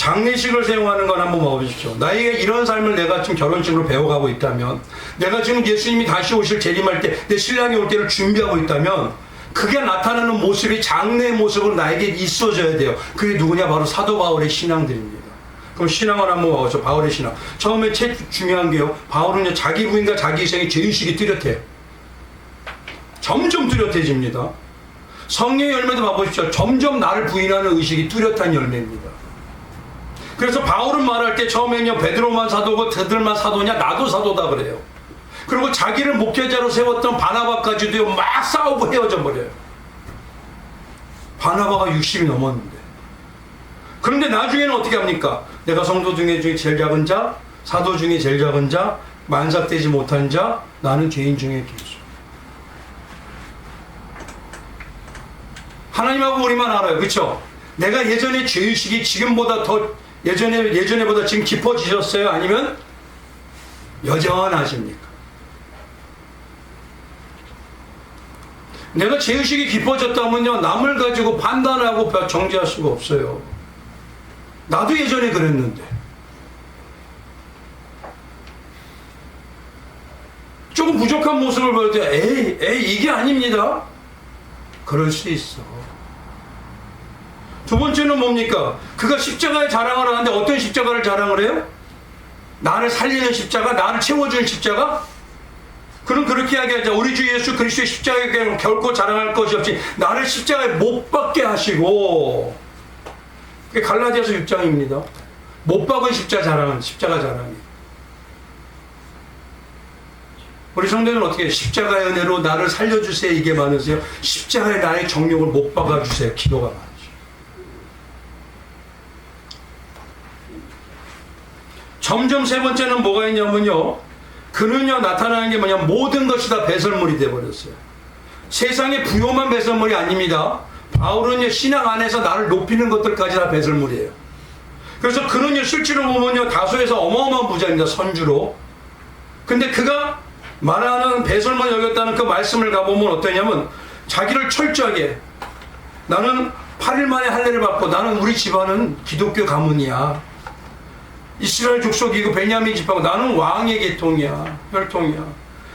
장례식을 사용하는 건 한번 봐보십시오. 나에게 이런 삶을 내가 지금 결혼식으로 배워가고 있다면, 내가 지금 예수님이 다시 오실 재림할 때 내 신랑이 올 때를 준비하고 있다면, 그게 나타나는 모습이 장래의 모습으로 나에게 있어져야 돼요. 그게 누구냐? 바로 사도 바울의 신앙들입니다. 그럼 신앙을 한번 봐보죠. 바울의 신앙. 처음에 제일 중요한 게요, 바울은요, 자기 부인과 자기 희생의 죄의식이 뚜렷해요. 점점 뚜렷해집니다. 성령의 열매도 봐보십시오. 점점 나를 부인하는 의식이 뚜렷한 열매입니다. 그래서 바울은 말할 때 처음에는요, 베드로만 사도고 그들만 사도냐? 나도 사도다 그래요. 그리고 자기를 목회자로 세웠던 바나바까지도 막 싸우고 헤어져 버려요. 바나바가 60이 넘었는데. 그런데 나중에는 어떻게 합니까? 내가 성도 중에 제일 작은 자, 사도 중에 제일 작은 자, 만삭되지 못한 자, 나는 죄인 중에 괴수. 하나님하고 우리만 알아요. 그렇죠? 내가 예전에 죄의식이 지금보다 더 예전에보다 지금 깊어지셨어요? 아니면 여전하십니까? 내가 죄의식이 깊어졌다면요, 남을 가지고 판단하고 정죄할 수가 없어요. 나도 예전에 그랬는데. 조금 부족한 모습을 보일 때, 에이, 이게 아닙니다. 그럴 수 있어. 두 번째는 뭡니까? 그가 십자가의 자랑을 하는데 어떤 십자가를 자랑을 해요? 나를 살리는 십자가? 나를 채워주는 십자가? 그럼 그렇게 이야기하자. 우리 주 예수 그리스도의 십자가에 결코 자랑할 것이 없이 나를 십자가에 못 박게 하시고, 그게 갈라디아서 6장입니다. 못 박은 십자가 자랑이. 우리 성도는 어떻게 해요? 십자가의 은혜로 나를 살려주세요 이게 많으세요? 십자가에 나의 정욕을 못 박아주세요 기도가 많으세요. 점점 세 번째는 뭐가 있냐면요, 그는요 나타나는 게 뭐냐, 모든 것이 다 배설물이 되어버렸어요. 세상의 부요만 배설물이 아닙니다. 바울은요 신앙 안에서 나를 높이는 것들까지 다 배설물이에요. 그래서 그는요 실제로 보면요 다소에서 어마어마한 부자입니다. 선주로. 근데 그가 말하는 배설만 여겼다는 그 말씀을 가보면 어떠냐면, 자기를 철저하게, 나는 8일 만에 할례를 받고 나는 우리 집안은 기독교 가문이야, 이스라엘 족속이고 베냐민 집하고 나는 왕의 계통이야, 혈통이야,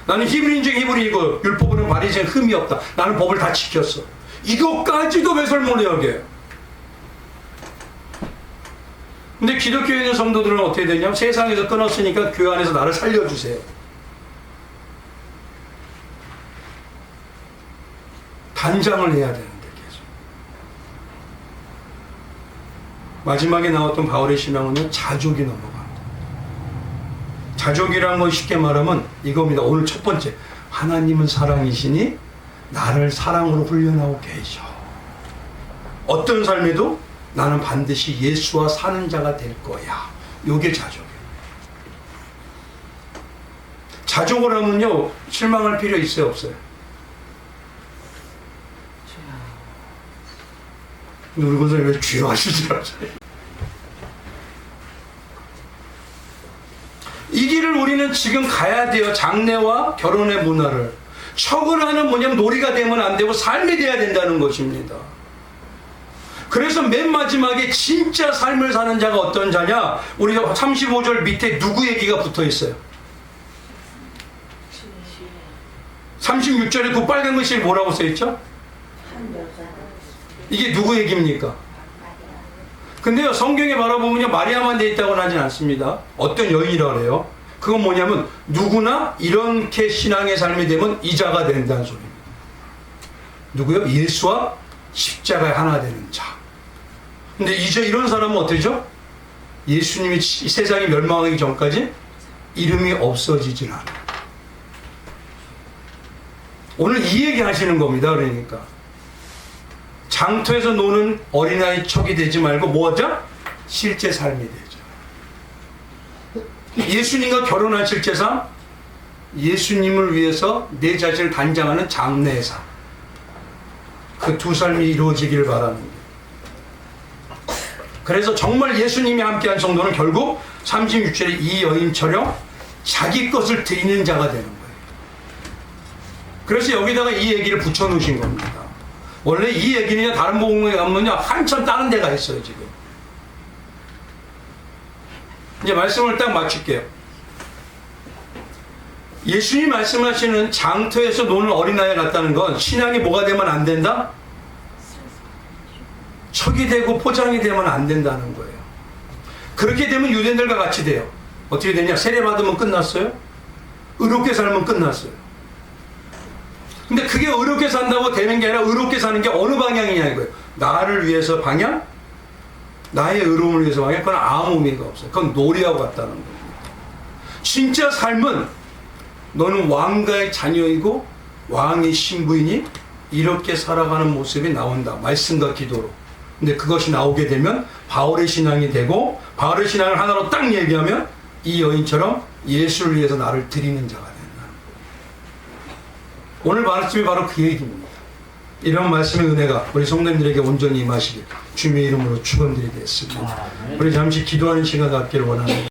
나는 히브리인 중 히브리이고 율법으로는 바리새인 흠이 없다, 나는 법을 다 지켰어, 이것까지도 배설물로 여겨요. 근데 기독교에 있는 성도들은 어떻게 되냐면, 세상에서 끊었으니까 교회 안에서 나를 살려주세요. 단장을 해야 되는데 계속. 마지막에 나왔던 바울의 신앙은요, 자족이 넘어갑니다. 자족이라는 건 쉽게 말하면 이겁니다. 오늘 첫 번째, 하나님은 사랑이시니 나를 사랑으로 훈련하고 계셔. 어떤 삶에도 나는 반드시 예수와 사는 자가 될 거야. 요게 자족이에요. 자족을 하면요, 실망할 필요 있어요, 없어요? 우리 권사님 왜 주여 하시지 않아요? 이 길을 우리는 지금 가야 돼요. 장래와 결혼의 문화를. 척을 하는 뭐냐면 놀이가 되면 안 되고 삶이 돼야 된다는 것입니다. 그래서 맨 마지막에 진짜 삶을 사는 자가 어떤 자냐? 우리 35절 밑에 누구 얘기가 붙어 있어요? 36절에 그 빨간 글씨 뭐라고 써있죠? 이게 누구 얘기입니까? 근데요, 성경에 바라보면요, 마리아만 돼 있다고는 하진 않습니다. 어떤 여인이라고 그래요. 그건 뭐냐면, 누구나 이렇게 신앙의 삶이 되면 이자가 된다는 소리입니다. 누구요? 예수와 십자가에 하나 되는 자. 근데 이제 이런 사람은 어때죠? 예수님이 이 세상이 멸망하기 전까지 이름이 없어지질 않아요. 오늘 이 얘기 하시는 겁니다. 그러니까. 장터에서 노는 어린아이 척이 되지 말고 뭐하자? 실제 삶이 되죠. 예수님과 결혼한 실제 삶, 예수님을 위해서 내 자신을 단장하는 장래의 삶, 그 두 삶이 이루어지기를 바라는 거예요. 그래서 정말 예수님이 함께한 성도는 결국 36절에 이 여인처럼 자기 것을 드리는 자가 되는 거예요. 그래서 여기다가 이 얘기를 붙여놓으신 겁니다. 원래 이 얘기는 다른 복음에 가면요 한참 다른 데가 있어요. 지금 이제 말씀을 딱 마칠게요. 예수님이 말씀하시는 장터에서 노는 어린아이 같다는 건 신앙이 뭐가 되면 안 된다? 척이 되고 포장이 되면 안 된다는 거예요. 그렇게 되면 유대인들과 같이 돼요. 어떻게 되냐? 세례받으면 끝났어요? 의롭게 살면 끝났어요. 근데 그게 의롭게 산다고 되는 게 아니라 의롭게 사는 게 어느 방향이냐 이거예요. 나를 위해서 방향? 나의 의로움을 위해서 방향? 그건 아무 의미가 없어요. 그건 놀이하고 같다는 겁니다. 진짜 삶은 너는 왕가의 자녀이고 왕의 신부이니 이렇게 살아가는 모습이 나온다. 말씀과 기도로. 근데 그것이 나오게 되면 바울의 신앙이 되고 바울의 신앙을 하나로 딱 얘기하면 이 여인처럼 예수를 위해서 나를 드리는 자가 된다. 오늘 말씀이 바로 그 얘기입니다. 이런 말씀의 은혜가 우리 성도님들에게 온전히 임하시길 주님의 이름으로 축원드리겠습니다. 우리 잠시 기도하는 시간 갖기를 원합니다.